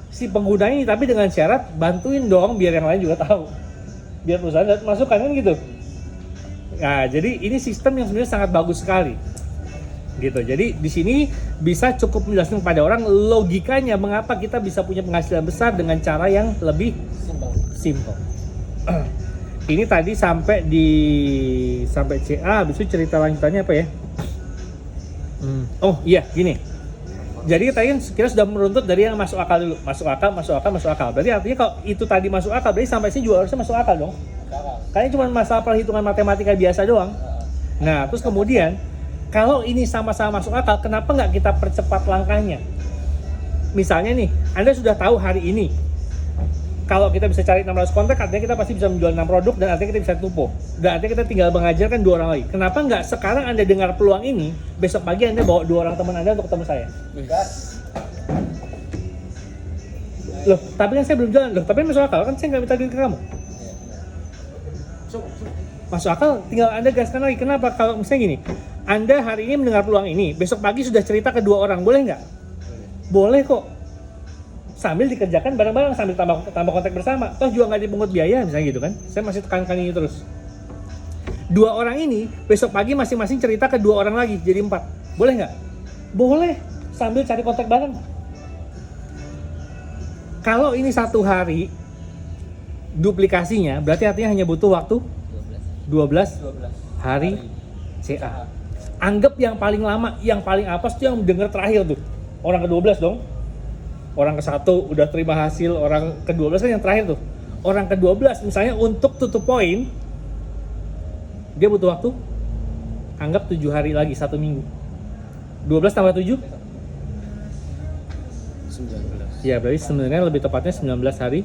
Si pengguna ini tapi dengan syarat bantuin dong biar yang lain juga tahu, biar perusahaan dapat masukan kan gitu. Nah, jadi ini sistem yang sebenarnya sangat bagus sekali gitu. Jadi di sini bisa cukup menjelaskan kepada orang logikanya mengapa kita bisa punya penghasilan besar dengan cara yang lebih simple. Ini tadi sampai CA, habis itu cerita lanjutannya apa ya? Oh iya, gini. Jadi tadi kita sudah meruntut dari yang masuk akal dulu, masuk akal. Berarti artinya kalau itu tadi masuk akal, berarti sampai sini juga harusnya masuk akal dong. Kayaknya cuma masalah perhitungan matematika biasa doang. Nah, terus kemudian kalau ini sama-sama masuk akal, kenapa nggak kita percepat langkahnya? Misalnya nih, Anda sudah tahu hari ini, kalau kita bisa cari 600 kontak, artinya kita pasti bisa menjual 6 produk dan artinya kita bisa tupo. Dan artinya kita tinggal mengajarkan 2 orang lagi. Kenapa nggak sekarang Anda dengar peluang ini, besok pagi Anda bawa 2 orang teman Anda untuk ketemu saya? Loh, tapi kan saya belum jalan. Loh, tapi masuk akal kan saya nggak minta duit ke kamu. Masuk akal, tinggal Anda gaskan lagi. Kenapa? Kalau misalnya gini, Anda hari ini mendengar peluang ini, besok pagi sudah cerita ke 2 orang, boleh nggak? Boleh kok. Sambil dikerjakan bareng-bareng, sambil tambah kontak bersama. Toh juga nggak dipungut biaya, misalnya gitu kan. Saya masih tekankan ini terus. 2 orang ini, besok pagi masing-masing cerita ke 2 orang lagi, jadi 4. Boleh nggak? Boleh, sambil cari kontak bareng. Kalau ini 1 hari, duplikasinya, berarti artinya hanya butuh waktu 12 hari CA. Anggap yang paling lama, yang paling apes tuh yang dengar terakhir tuh. Orang ke-12 dong. Orang ke-1 udah terima hasil, orang ke-12 kan yang terakhir tuh. Orang ke-12 misalnya untuk tutup poin, dia butuh waktu, anggap 7 hari lagi, 1 minggu. 12 tambah 7? 19. Ya, berarti sebenarnya lebih tepatnya 19 hari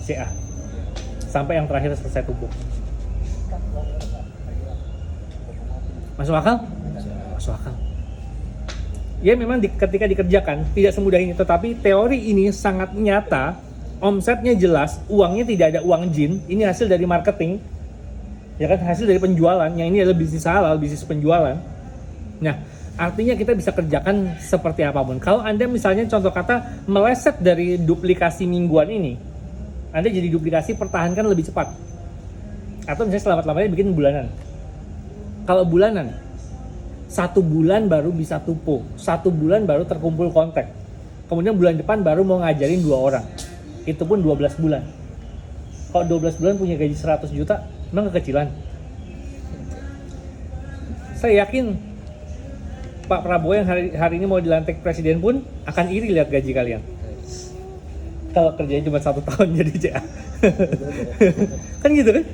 CA. Sampai yang terakhir selesai tubuh. Masuk akal? Masuk akal. Ya memang ketika dikerjakan tidak semudah ini, tetapi teori ini sangat nyata omsetnya jelas, uangnya tidak ada uang jin, ini hasil dari marketing, ya kan, hasil dari penjualan, yang ini adalah bisnis halal, bisnis penjualan. Nah, artinya kita bisa kerjakan seperti apapun. Kalau Anda misalnya contoh kata meleset dari duplikasi mingguan ini, Anda jadi duplikasi, pertahankan lebih cepat. Atau misalnya selamat-selamatnya bikin bulanan. Kalau bulanan, 1 bulan baru bisa tupo, 1 bulan baru terkumpul kontak. Kemudian bulan depan baru mau ngajarin 2 orang. Itu pun 12 bulan. Kalau 12 bulan punya gaji 100 juta, memang kekecilan. Saya yakin Pak Prabowo yang hari ini mau dilantik presiden pun akan iri lihat gaji kalian. Kalau kerjanya cuma 1 tahun jadi CA. Kan gitu kan?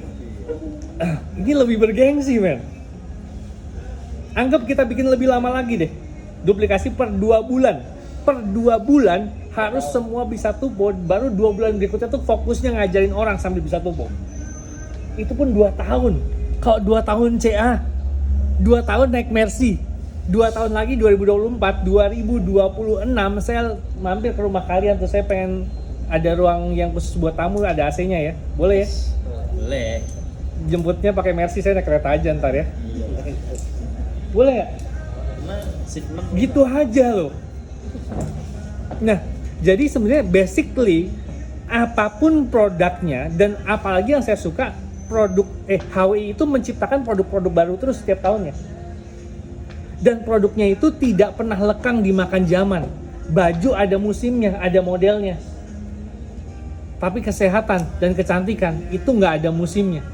Ini lebih bergengsi, men. Anggap kita bikin lebih lama lagi deh. Duplikasi per 2 bulan. Per 2 bulan harus semua bisa tupo, baru 2 bulan berikutnya tuh fokusnya ngajarin orang sambil bisa tupo. Itu pun 2 tahun. Kalau 2 tahun CA, 2 tahun naik Mercy, 2 tahun lagi 2024, 2026 saya mampir ke rumah kalian tuh, saya pengen ada ruang yang khusus buat tamu, ada AC-nya ya. Boleh ya? Boleh. Jemputnya pakai Mercy, saya naik kereta aja ntar ya. Boleh nggak? Gitu aja loh. Nah, jadi sebenarnya basically apapun produknya, dan apalagi yang saya suka produk HWI itu menciptakan produk-produk baru terus setiap tahunnya. Dan produknya itu tidak pernah lekang dimakan zaman. Baju ada musimnya, ada modelnya. Tapi kesehatan dan kecantikan itu nggak ada musimnya.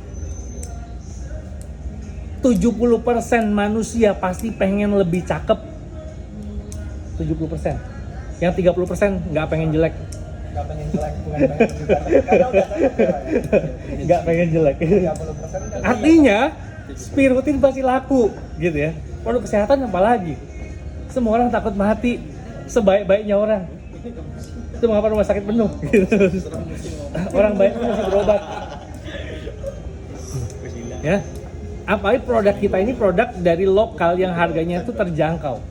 70% manusia pasti pengen lebih cakep. 70%. Yang 30% nggak pengen jelek. Nggak pengen jelek, bukan pengen lebih ganteng. Karena udah cakep ya, Pak, ya. Nggak pengen jelek. 30% udah Artinya Spirutin pasti laku gitu ya. Produk kesehatan apalagi. Semua orang takut mati, sebaik-baiknya orang. Itu mengapa rumah sakit penuh gitu. Orang baik pun masih berobat. Ya. Apalagi produk kita ini produk dari lokal yang harganya itu terjangkau.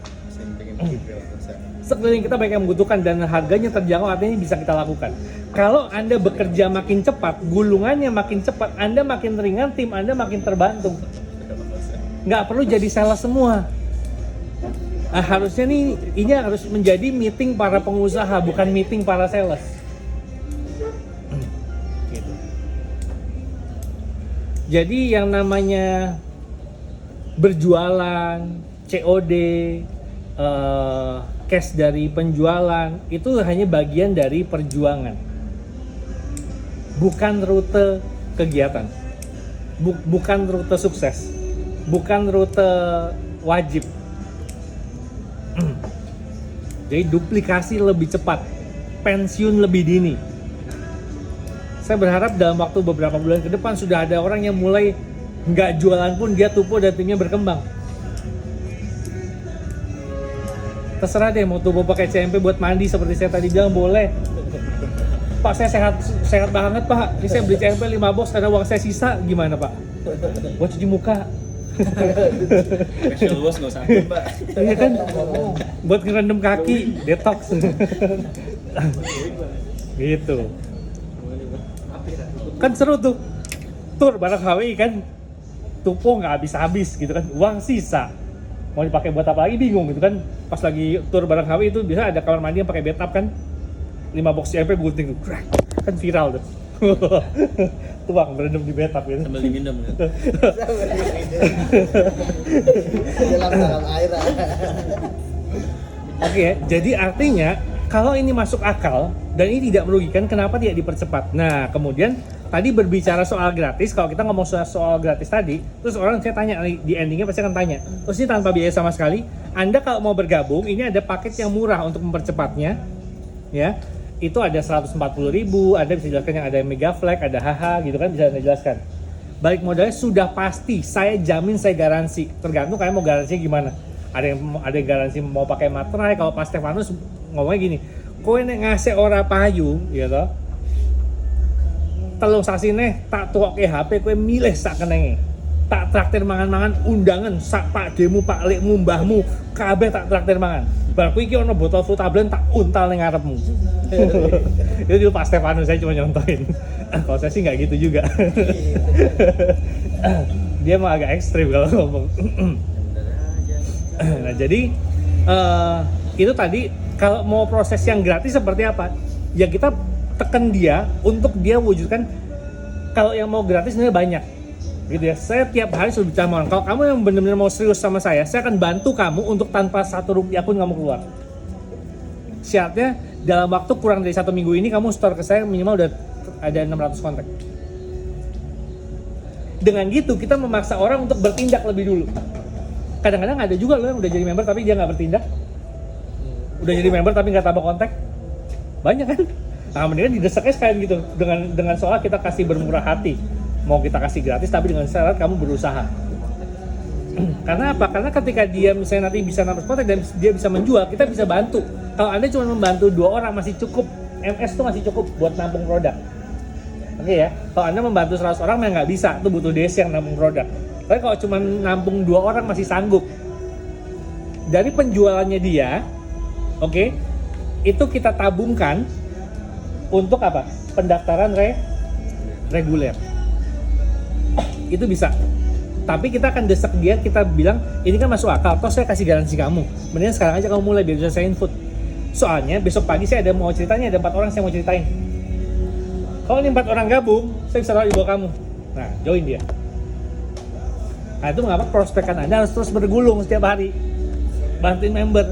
Sekeliling kita banyak yang membutuhkan dan harganya terjangkau, artinya bisa kita lakukan. Kalau Anda bekerja makin cepat, gulungannya makin cepat, Anda makin ringan, tim Anda makin terbantu. Nggak perlu jadi sales semua. Nah, harusnya ini harus menjadi meeting para pengusaha, bukan meeting para sales. Gitu. Jadi yang namanya berjualan, COD, cash dari penjualan itu hanya bagian dari perjuangan, bukan rute kegiatan, bukan rute sukses, bukan rute wajib. Jadi duplikasi lebih cepat, pensiun lebih dini. Saya berharap dalam waktu beberapa bulan ke depan sudah ada orang yang mulai nggak jualan pun dia tupo dan timnya berkembang. Terserah deh mau tubuh pakai CMP buat mandi seperti saya tadi bilang, boleh. Pak, saya sehat banget Pak. Ini saya beli CMP 5 box karena uang saya sisa, gimana Pak? Buat cuci muka. Special wash nggak usah Mbak. Iya kan? Buat ngerendam kaki, detox. Gitu. Kan seru tuh. Tur bareng HWI kan. Tupo nggak habis-habis gitu kan. Uang sisa. Mau dipakai buat apa lagi bingung gitu kan. Pas lagi tur bareng HWI itu bisa ada kamar mandi yang pakai bathtub kan. 5 box CMP gunting tuh. Kan viral tuh. Tuang berendam di bathtub gitu. Sambil diminum gitu. dalam tangan air. Oke, jadi artinya kalau ini masuk akal dan ini tidak merugikan, kenapa tidak dipercepat? Nah, kemudian tadi berbicara soal gratis, kalau kita ngomong soal gratis tadi, terus orang saya tanya di endingnya pasti akan tanya, terus ini tanpa biaya sama sekali, Anda kalau mau bergabung, ini ada paket yang murah untuk mempercepatnya, ya, itu ada 140.000, Anda bisa jelaskan yang ada Mega Flag, ada HH gitu kan, bisa Anda jelaskan. Balik modalnya sudah pasti, saya jamin, saya garansi, tergantung kalian mau garansinya gimana. Ada yang garansi mau pakai materai, kalau Pak Stefanus ngomongnya gini, kowe nek ngasih ora payu, gitu. Telung sasine tak tuoke HP kowe milih sak kenenge. tak traktir mangan-mangan undangan sak pak demu pak lekmu mbahmu kabeh tak traktir mangan. Bar kuwi iki ana botol Frutablen tak untal ning ngarepmu. Itu dulu Pak Stefanus, saya cuma nyontohin. Kalau saya sih nggak gitu juga. Dia mah agak ekstrim kalau ngomong. Nah jadi itu tadi kalau mau proses yang gratis seperti apa? Ya kita tekan dia untuk dia wujudkan. Kalau yang mau gratis sebenarnya banyak. Gitu ya, saya tiap hari sudah bicara sama orang, kalau kamu yang benar-benar mau serius sama saya akan bantu kamu untuk tanpa 1 rupiah pun kamu keluar. Syaratnya dalam waktu kurang dari 1 minggu ini kamu store ke saya minimal udah ada 600 kontak. Dengan gitu kita memaksa orang untuk bertindak lebih dulu. Kadang-kadang ada juga loh yang udah jadi member tapi dia nggak bertindak. Udah jadi member tapi nggak tambah kontak. Banyak kan? Nah mendingan didesaknya sekalian gitu dengan soal kita kasih bermurah hati. Mau kita kasih gratis tapi dengan syarat kamu berusaha. Karena apa? Karena ketika dia misalnya nanti bisa nambah kontak dan dia bisa menjual, kita bisa bantu. Kalau Anda cuma membantu 2 orang masih cukup, MS itu masih cukup buat nampung produk. Oke ya, kalau Anda membantu 100 orang memang nggak bisa, itu butuh desa yang nampung produk. Tapi kalau cuma nampung 2 orang masih sanggup. Dari penjualannya dia, oke, itu kita tabungkan untuk apa? Pendaftaran reguler. Itu bisa. Tapi kita akan desak dia, kita bilang ini kan masuk akal, toh saya kasih garansi kamu. Mendingan sekarang aja kamu mulai biar bisa saya input. Soalnya besok pagi saya ada mau ceritanya, ada 4 orang saya mau ceritain. Kalau ini 4 orang gabung, saya bisa taruh di bawah kamu. Nah, join dia. Nah itu mengapa prospekan Anda harus terus bergulung setiap hari. Bantuin member.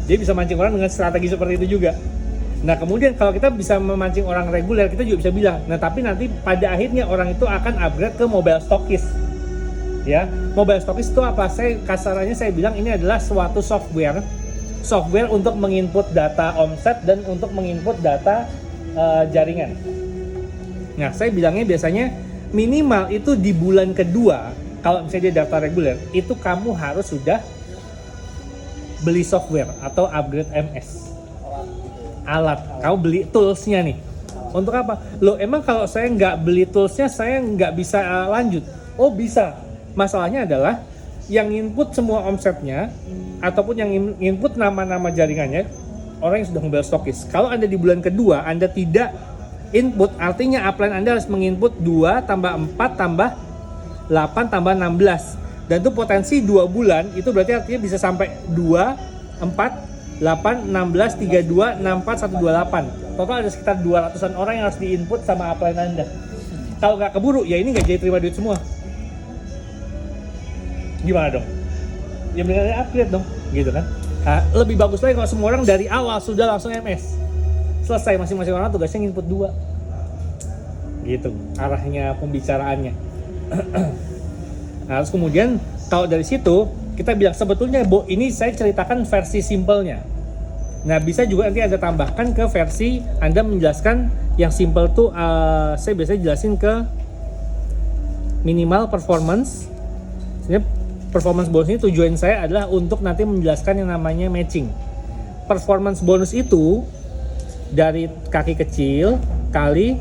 Dia bisa mancing orang dengan strategi seperti itu juga. Nah kemudian kalau kita bisa memancing orang reguler, kita juga bisa bilang, nah tapi nanti pada akhirnya orang itu akan upgrade ke mobile stockist. Ya, mobile stockist itu apa? Kasarannya saya bilang ini adalah suatu software untuk menginput data omset dan untuk menginput data jaringan. Nah saya bilangnya biasanya minimal itu di bulan kedua, kalau misalnya dia daftar reguler, itu kamu harus sudah beli software atau upgrade MS. Alat, kamu beli toolsnya nih. Untuk apa? Loh emang kalau saya nggak beli toolsnya saya nggak bisa lanjut? Oh bisa. Masalahnya adalah yang input semua omsetnya ataupun yang input nama-nama jaringannya orang yang sudah mobile stockist. Kalau Anda di bulan kedua Anda tidak input, artinya upline Anda harus menginput 2 tambah 4 tambah 8 tambah 16. Dan itu potensi 2 bulan, itu berarti artinya bisa sampai 2, 4, 8, 16, 32, 64, 128. Total ada sekitar 200-an orang yang harus diinput sama upline Anda. Kalau nggak keburu, ya ini nggak jadi terima duit semua. Gimana dong? Ya benar upgrade dong, gitu kan? Nah, lebih bagus lagi kalau semua orang dari awal sudah langsung MS. Selesai, masing-masing orang tugasnya nginput 2. Gitu, arahnya pembicaraannya. Nah, terus kemudian kalau dari situ kita bilang sebetulnya ini saya ceritakan versi simpelnya. Nah bisa juga nanti Anda tambahkan ke versi Anda menjelaskan yang simple tuh saya biasanya jelasin ke minimal performance. Sebenarnya performance bonus ini tujuan saya adalah untuk nanti menjelaskan yang namanya matching. Performance bonus itu dari kaki kecil kali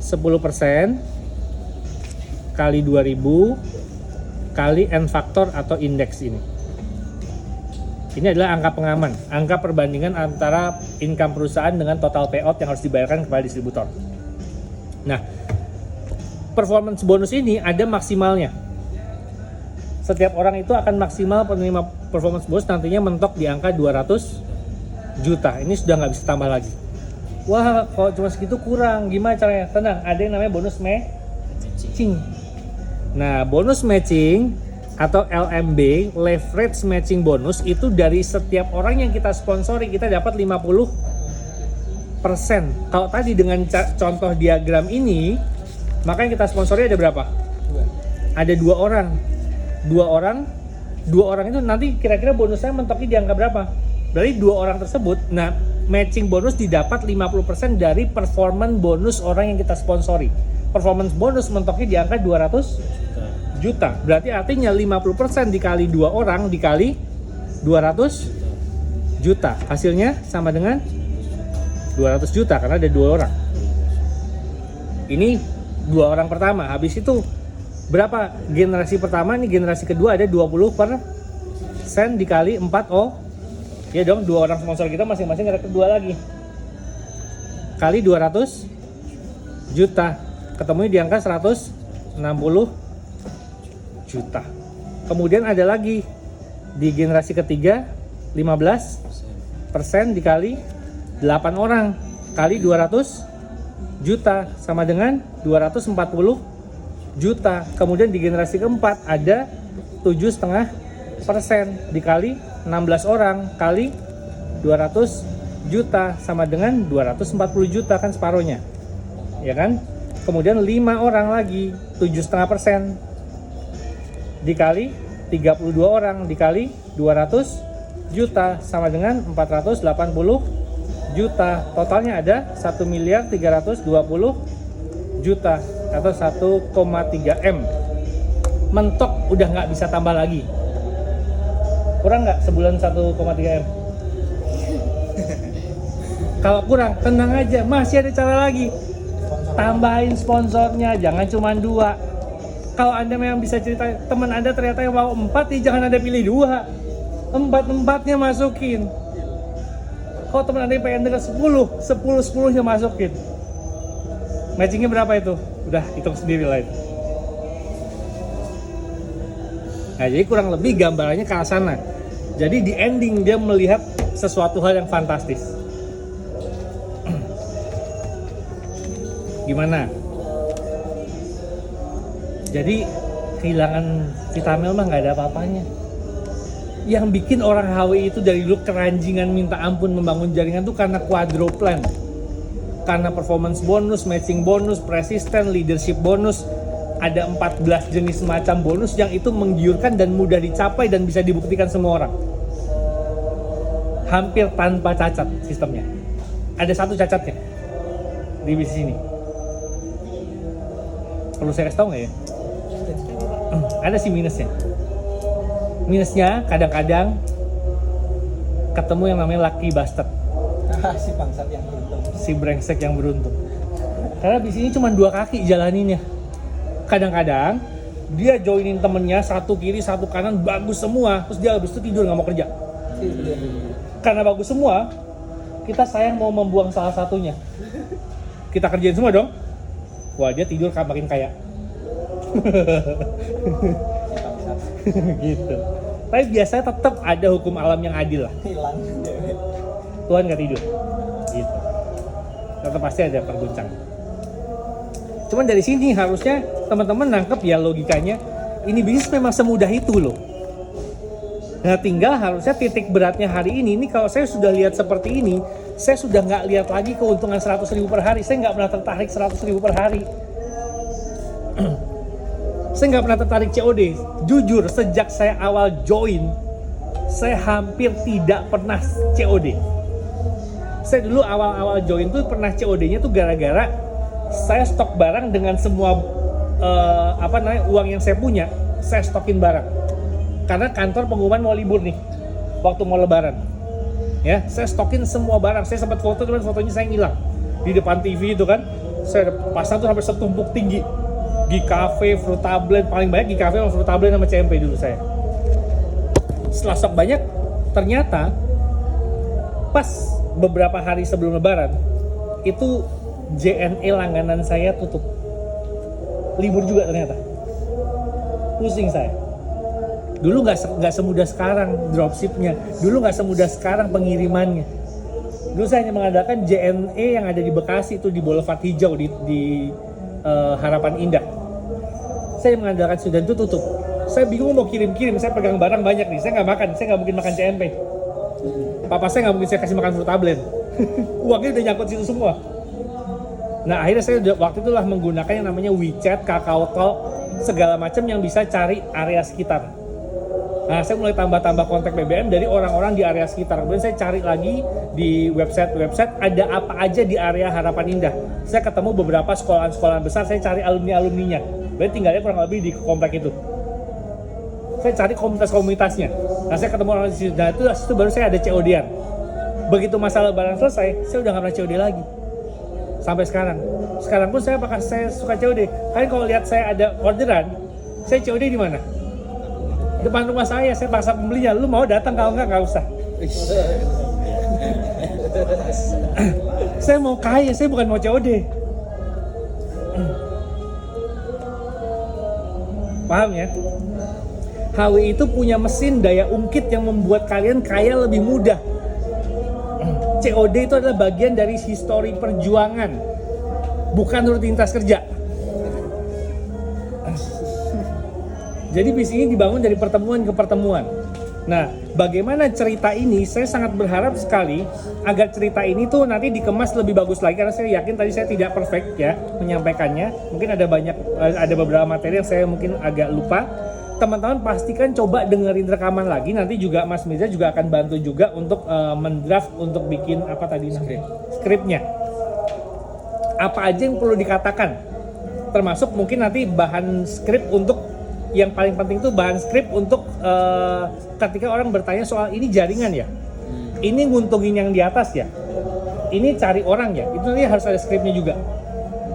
10% kali 2000 kali N faktor atau indeks ini. Ini adalah angka pengaman, angka perbandingan antara income perusahaan dengan total payout yang harus dibayarkan kepada distributor. Nah, performance bonus ini ada maksimalnya. Setiap orang itu akan maksimal penerima performance bonus nantinya mentok di angka 200 juta. Ini sudah nggak bisa tambah lagi. Wah, kalau cuma segitu kurang, gimana caranya? Tenang, ada yang namanya bonus matching. Nah, bonus matching atau LMB, leverage matching bonus, itu dari setiap orang yang kita sponsori kita dapat 50%. Kalau tadi dengan contoh diagram ini, maka yang kita sponsori ada berapa? Ada 2 orang. 2 orang itu nanti kira-kira bonusnya mentoknya di angka berapa? Berarti 2 orang tersebut, nah matching bonus didapat 50% dari performance bonus orang yang kita sponsori. Performance bonus mentoknya di angka 200 juta. Berarti artinya 50% dikali 2 orang dikali 200 juta. Hasilnya sama dengan 200 juta karena ada 2 orang. Ini 2 orang pertama. Habis itu Berapa generasi pertama, nih generasi kedua ada 20% dikali 4O. Ya dong, 2 orang sponsor kita masing-masing ada kedua lagi. Kali 200 juta. Ketemunya di angka 160 juta. Kemudian ada lagi di generasi ketiga 15% dikali 8 orang kali 200 juta sama dengan 240 juta. Kemudian di generasi keempat ada 7,5% dikali 16 orang kali 200 juta sama dengan 240 juta, kan separohnya, ya kan? Kemudian 5 orang lagi 7,5% dikali 32 orang dikali 200 juta sama dengan 480 juta. Totalnya ada 1.320 juta atau 1,3 M. Mentok, udah nggak bisa tambah lagi. Kurang nggak sebulan 1,3 M? Kalau kurang, tenang aja, masih ada cara lagi. Tambahin sponsornya, jangan cuma 2. Kalau Anda memang bisa cerita teman Anda ternyata yang mau 4, ya jangan Anda pilih 2. 4-4-nya masukin. Kalau teman Anda yang pengen dengar 10-10-nya masukin. Matchingnya berapa itu? Udah hitung sendiri lah itu. Nah, jadi kurang lebih gambarannya ke arah sana. Jadi di ending dia melihat sesuatu hal yang fantastis. Gimana? Jadi kehilangan Vitamel mah nggak ada apa-apanya. Yang bikin orang HWI itu dari dulu keranjingan minta ampun membangun jaringan tuh karena quadroplan. Karena performance bonus, matching bonus, persistent, leadership bonus. Ada 14 jenis macam bonus yang itu menggiurkan dan mudah dicapai dan bisa dibuktikan semua orang. Hampir tanpa cacat sistemnya. Ada satu cacatnya di bisnis ini. Perlu saya kasih tahu nggak ya? Ada sih minusnya. Minusnya kadang-kadang ketemu yang namanya lucky bastard. Si bangsat yang beruntung. Si brengsek yang beruntung. Karena bisnis ini cuma 2 kaki jalaninnya. Kadang-kadang dia joinin temennya satu kiri satu kanan bagus semua, terus dia habis itu tidur nggak mau kerja. Karena bagus semua, kita sayang mau membuang salah satunya. Kita kerjain semua dong. Wah, dia tidur makin kaya. Gitu. Tapi biasanya tetap ada hukum alam yang adil lah. Hilang. Tuhan nggak tidur. Gitu. Tetap pasti ada perguncang. Cuman dari sini harusnya teman-teman nangkep ya logikanya. Ini bisnis memang semudah itu loh. Nah, tinggal harusnya titik beratnya hari ini kalau saya sudah lihat seperti ini, saya sudah nggak lihat lagi keuntungan 100.000 per hari. Saya nggak pernah tertarik 100.000 per hari. Saya nggak pernah tertarik COD. Jujur, sejak saya awal join, saya hampir tidak pernah COD. Saya dulu awal-awal join tuh pernah COD-nya tuh gara-gara saya stok barang dengan semua uang yang saya punya, saya stokin barang. Karena kantor pengumuman mau libur nih, waktu mau lebaran. Ya, saya stokin semua barang. Saya sempat foto, cuman fotonya saya ngilang di depan TV itu kan. Saya pasang tuh sampai setumpuk tinggi. Gcafe, Fruitablend, paling banyak Gcafe sama Fruitablend sama CMP dulu saya. Setelah stok banyak, ternyata pas beberapa hari sebelum lebaran itu JNE langganan saya tutup. Libur juga ternyata. Pusing saya. Dulu nggak semudah sekarang dropshipnya. Dulu nggak semudah sekarang pengirimannya. Dulu saya hanya mengandalkan JNE yang ada di Bekasi itu di Boulevard Hijau di Harapan Indah. Saya mengandalkan sudah itu tutup. Saya bingung mau kirim-kirim. Saya pegang barang banyak nih. Saya nggak makan. Saya nggak mungkin makan CMP. Papa saya nggak mungkin saya kasih makan Fruitablend. Uangnya udah nyangkut situ semua. Nah, akhirnya saya waktu itulah menggunakan yang namanya WeChat, KakaoTalk, segala macam yang bisa cari area sekitar. Nah, saya mulai tambah-tambah kontak BBM dari orang-orang di area sekitar. Kemudian saya cari lagi di website ada apa aja di area Harapan Indah. Saya ketemu beberapa sekolahan-sekolahan besar, saya cari alumni-alumninya. Berarti tinggalnya kurang lebih di komplek itu. Saya cari komunitas-komunitasnya. Nah, saya ketemu orang di situ. Nah, itu baru saya ada COD-an. Begitu masalah lebaran selesai, saya udah nggak pernah COD lagi. Sampai sekarang. Sekarang pun saya suka COD. Kalian kalau lihat saya ada orderan, Saya COD di mana? Depan rumah saya paksa pembelinya, lu mau datang, kalau nggak usah. Saya mau kaya, saya bukan mau COD. Paham ya? HWI itu punya mesin daya ungkit yang membuat kalian kaya lebih mudah. COD itu adalah bagian dari histori perjuangan, bukan rutinitas kerja. Jadi bisnis ini dibangun dari pertemuan ke pertemuan. Nah, bagaimana cerita ini, saya sangat berharap sekali agar cerita ini tuh nanti dikemas lebih bagus lagi, karena saya yakin tadi saya tidak perfect ya menyampaikannya. Mungkin ada beberapa materi yang saya mungkin agak lupa. Teman-teman pastikan coba dengerin rekaman lagi, nanti juga Mas Mirza juga akan bantu juga untuk mendraft untuk bikin apa tadi skripnya. Apa aja yang perlu dikatakan, termasuk mungkin nanti bahan skrip untuk yang paling penting itu bahan skrip untuk ketika orang bertanya soal ini jaringan ya, ini nguntungin yang di atas ya, ini cari orang ya, itu nanti harus ada skripnya juga.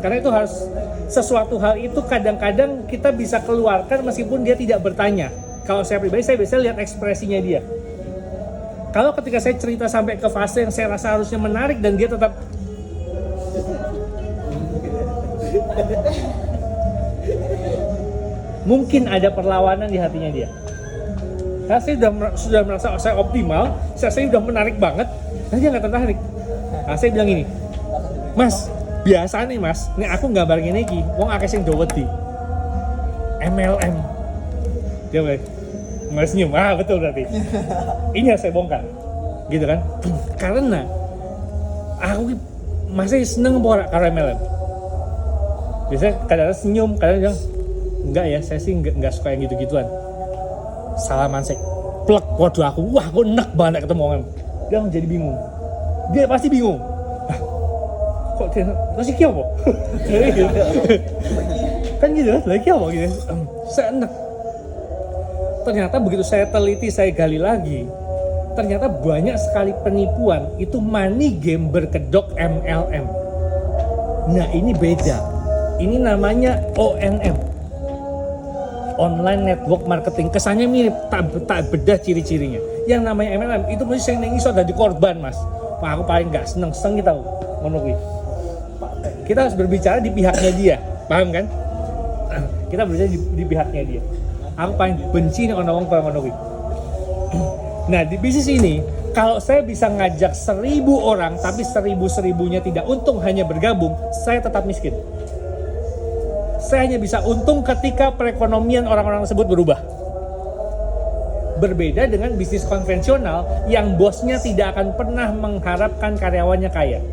Karena itu harus sesuatu hal itu kadang-kadang kita bisa keluarkan meskipun dia tidak bertanya. Kalau saya pribadi, saya biasanya lihat ekspresinya dia. Kalau ketika saya cerita sampai ke fase yang saya rasa harusnya menarik dan dia tetap mungkin ada perlawanan di hatinya dia. Karena saya sudah merasa saya optimal, saya sudah menarik banget, dan dia nggak tertarik. Nah, saya bilang gini, Mas, biasa nih Mas, ini aku gambar gini ki, wong akeh sing do wedi. MLM. Dia bilang, Mas senyum, betul berarti. Ini yang saya bongkar, gitu kan? Karena aku masih seneng borak karo MLM. Biasanya kadang-kadang senyum, kadang-kadang enggak ya, saya sih enggak suka yang gitu-gituan. Salaman saya, plek, waduh aku enak banget ketemu orang. Dia jadi bingung. Dia pasti bingung. Kok dia, masih kia apa? Kan gitu, lagi apa gitu. Saya enak. Ternyata begitu saya teliti, saya gali lagi, ternyata banyak sekali penipuan itu money game berkedok MLM. Nah ini beda. Ini namanya ONM. Online Network Marketing. Kesannya mirip, tak bedah ciri-cirinya. Yang namanya MLM itu mesti saya iso dadi korban, Mas. Wah, aku paling gak seneng tau. Ngono kuwi. Kita harus berbicara di pihaknya dia, paham kan? Kita berbicara di pihaknya dia. Aku paling benci nih orang-orang kayak ngono kuwi. Nah, di bisnis ini kalau saya bisa ngajak 1.000 orang tapi 1.000-1.000-nya tidak untung hanya bergabung, saya tetap miskin. Saya hanya bisa untung ketika perekonomian orang-orang tersebut berubah. Berbeda dengan bisnis konvensional yang bosnya tidak akan pernah mengharapkan karyawannya kaya.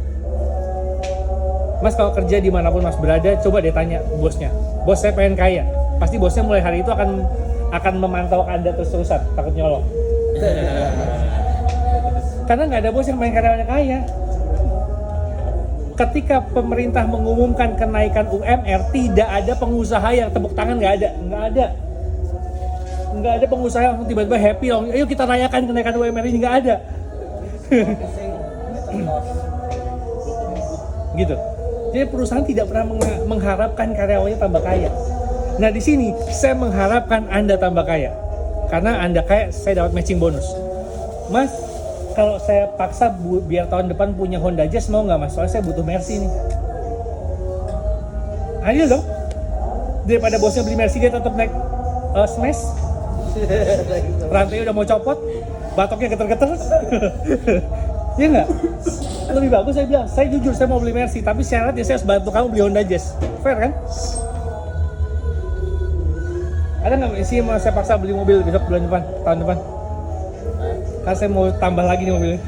Mas kalau kerja dimanapun Mas berada, coba deh tanya bosnya. Bos saya pengen kaya. Pasti bosnya mulai hari itu akan memantau Anda terus-terusan, takut nyolong. Karena nggak ada bos yang pengen karyawannya kaya. Ketika pemerintah mengumumkan kenaikan UMR, tidak ada pengusaha yang tepuk tangan, nggak ada pengusaha yang tiba-tiba happy, ayo kita rayakan kenaikan UMR ini, nggak ada. Gitu. Jadi perusahaan tidak pernah mengharapkan karyawannya tambah kaya. Nah di sini saya mengharapkan Anda tambah kaya, karena Anda kaya, saya dapat matching bonus. Mas, kalau saya paksa biar tahun depan punya Honda Jazz, mau nggak Mas? Soalnya saya butuh Mercy nih. Adil dong. Daripada bosnya beli Mercy dia tetap naik Smash. Rantainya udah mau copot, batoknya geter-geter. Iya nggak? Lebih bagus saya bilang, saya jujur saya mau beli Mercy, tapi syaratnya saya harus bantu kamu beli Honda Jazz. Fair kan? Ada nggak sih mau saya paksa beli mobil besok tahun depan? Kan saya mau tambah lagi nih mobilnya.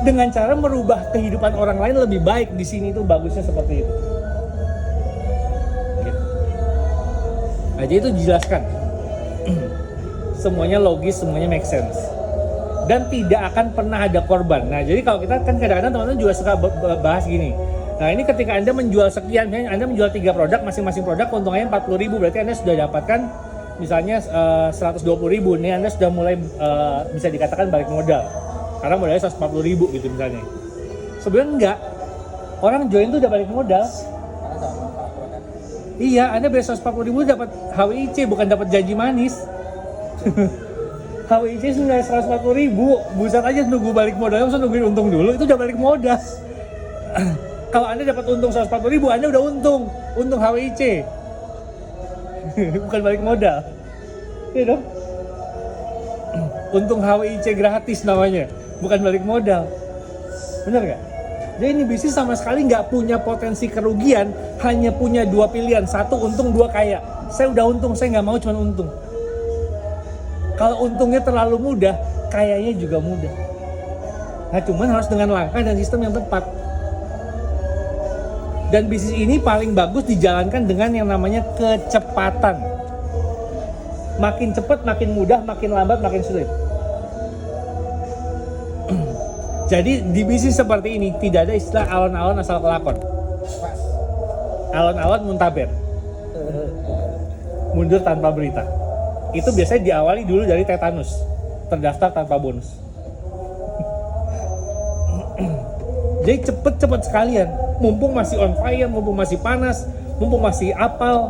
Dengan cara merubah kehidupan orang lain lebih baik, di sini tuh bagusnya seperti itu. Gitu. Nah, jadi itu dijelaskan. Semuanya logis, semuanya make sense. Dan tidak akan pernah ada korban. Nah, jadi kalau kita kan kadang-kadang teman-teman juga suka bahas gini. Nah, ini ketika Anda menjual sekian, misalnya Anda menjual 3 produk, masing-masing produk keuntungannya 40.000, berarti Anda sudah dapatkan misalnya 120.000. Nih Anda sudah mulai bisa dikatakan balik modal. Karena modalnya 140.000 gitu misalnya. Sebenarnya enggak. Orang join tuh udah balik modal. Iya, Anda bayar 140.000 dapat HWIC, bukan dapat janji manis. HWIC sudah 140.000, buset aja nunggu balik modalnya, langsung nungguin untung dulu, itu udah balik modal. Kalau Anda dapat untung 140.000, Anda udah untung HWIC. Bukan balik modal. Iya dong. Untung HWIC gratis namanya, bukan balik modal. Bener nggak? Jadi ini bisnis sama sekali nggak punya potensi kerugian, hanya punya dua pilihan, satu untung, dua kaya. Saya udah untung, saya nggak mau cuma untung. Kalau untungnya terlalu mudah, kayanya juga mudah. Nah cuman harus dengan langkah dan sistem yang tepat. Dan bisnis ini paling bagus dijalankan dengan yang namanya kecepatan. Makin cepat, makin mudah, makin lambat, makin sulit. Jadi di bisnis seperti ini tidak ada istilah alon-alon asal kelakon. Alon-alon muntaber. Mundur tanpa berita. Itu biasanya diawali dulu dari tetanus. Terdaftar tanpa bonus. Jadi cepet-cepet sekalian. Mumpung masih on fire, mumpung masih panas, mumpung masih apal.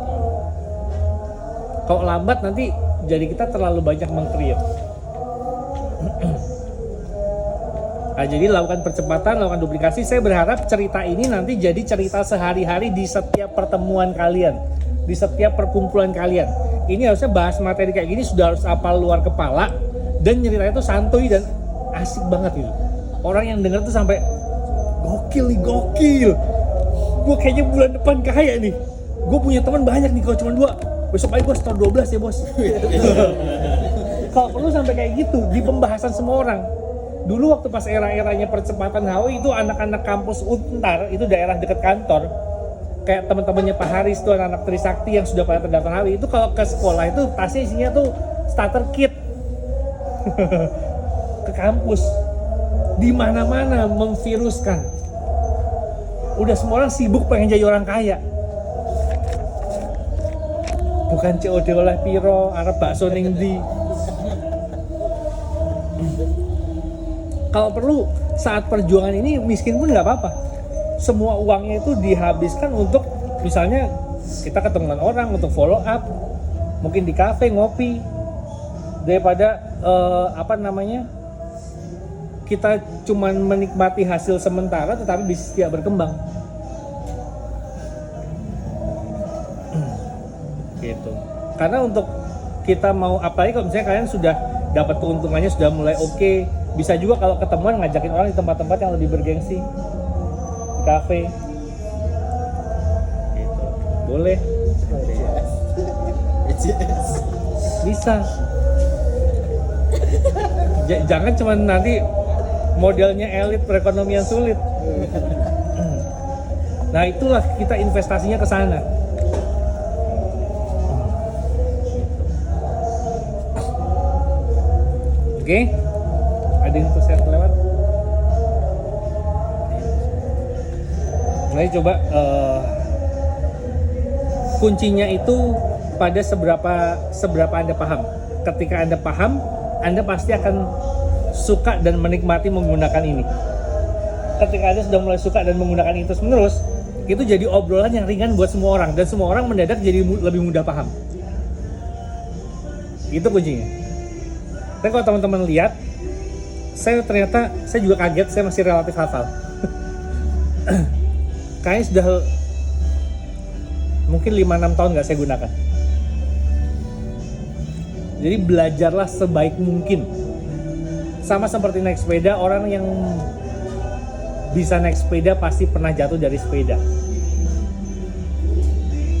Kalau lambat nanti jadi kita terlalu banyak mengkriuk. Nah, jadi lakukan percepatan, lakukan duplikasi. Saya berharap cerita ini nanti jadi cerita sehari-hari di setiap pertemuan kalian, di setiap perkumpulan kalian. Ini harusnya bahas materi kayak gini sudah harus apal luar kepala dan ceritanya itu santuy dan asik banget gitu. Orang yang denger tuh sampai gokil nih, gokil. Gue kayaknya bulan depan kaya nih. Gue punya teman banyak nih, kalau cuma 2. Besok aja gue store 12 ya bos. Kalau perlu sampai kayak gitu di pembahasan semua orang. Dulu waktu pas era-eranya percepatan HW itu anak-anak kampus Untar, itu daerah dekat kantor, kayak teman-temannya Pak Haris tuh, anak-anak Trisakti yang sudah pada terdaftar HW, itu kalau ke sekolah itu tasnya isinya tuh starter kit. Ke kampus di mana-mana memviruskan. Udah semua orang sibuk pengen jadi orang kaya. Bukan COD oleh piro, arep bakso ning ndi. Kalau perlu saat perjuangan ini miskin pun nggak apa-apa. Semua uangnya itu dihabiskan untuk misalnya kita ketemu dengan orang untuk follow up, mungkin di kafe ngopi, daripada kita cuman menikmati hasil sementara tetapi bisnis tidak berkembang. Gitu. Karena untuk kita mau apalagi kalau misalnya kalian sudah dapat keuntungannya sudah mulai oke, bisa juga kalau ketemuan ngajakin orang di tempat-tempat yang lebih bergengsi, di kafe, gitu. Boleh, bisa. Jangan cuma nanti modelnya elit perekonomian sulit. Nah itulah kita investasinya ke sana. Oke, ada yang saya lewat. Mulai coba kuncinya itu pada seberapa Anda paham. Ketika Anda paham, Anda pasti akan suka dan menikmati menggunakan ini. Ketika Anda sudah mulai suka dan menggunakan ini terus menerus, itu jadi obrolan yang ringan buat semua orang dan semua orang mendadak jadi lebih mudah paham. Itu kuncinya. Tapi kalau teman-teman lihat, saya juga kaget, saya masih relatif hafal. Kayaknya sudah mungkin 5-6 tahun nggak saya gunakan. Jadi belajarlah sebaik mungkin. Sama seperti naik sepeda, orang yang bisa naik sepeda pasti pernah jatuh dari sepeda.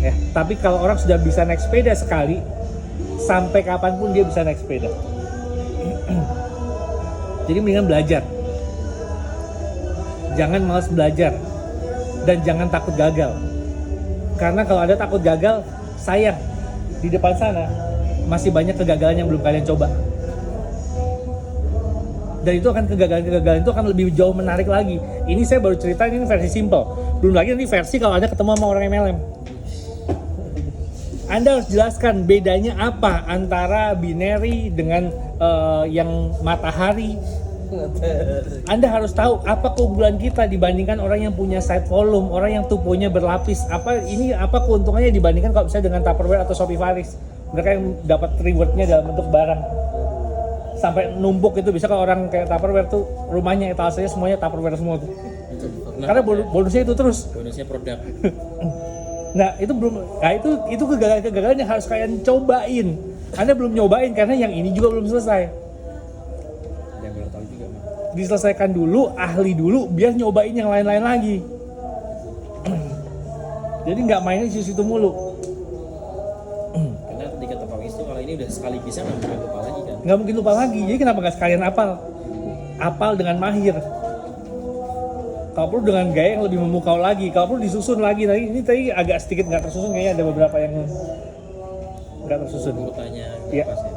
Ya, tapi kalau orang sudah bisa naik sepeda sekali, sampai kapanpun dia bisa naik sepeda. Jadi mendingan belajar. Jangan malas belajar. Dan jangan takut gagal. Karena kalau ada takut gagal, sayang. Di depan sana masih banyak kegagalan yang belum kalian coba. Dan itu akan kegagalan itu akan lebih jauh menarik lagi. Ini saya baru cerita, ini versi simple. Belum lagi nanti versi kalau Anda ketemu sama orang MLM. Anda harus jelaskan bedanya apa antara binary dengan yang matahari, Anda harus tahu apa keunggulan kita dibandingkan orang yang punya side volume, orang yang tuponya berlapis. Apa keuntungannya dibandingkan kalau misalnya dengan Tupperware atau Shopify. Mereka yang dapat rewardnya dalam bentuk barang. Sampai numpuk itu bisa kalau orang kayak Tupperware tuh rumahnya etasenya semuanya Tupperware semua tuh. Karena bonusnya itu terus. Bonusnya produk. Nah, itu belum, nah itu kegagalan yang harus kalian cobain. Anda belum nyobain karena yang ini juga belum selesai. Yang belum tahu juga, Mas. Diselesaikan dulu, ahli dulu, biar nyobain yang lain-lain lagi. Jadi nggak mainnya di situ mulu. Karena ketika tepang itu kalau ini udah sekali bisa nggak mungkin lupa lagi kan. Nggak mungkin lupa lagi. Jadi kenapa nggak sekalian apal dengan mahir. Kalau perlu dengan gaya yang lebih memukau lagi, kalau perlu disusun lagi. Nah, ini tadi agak sedikit nggak tersusun, kayaknya ada beberapa yang nggak tersusun. Urutannya Iya. pas ya.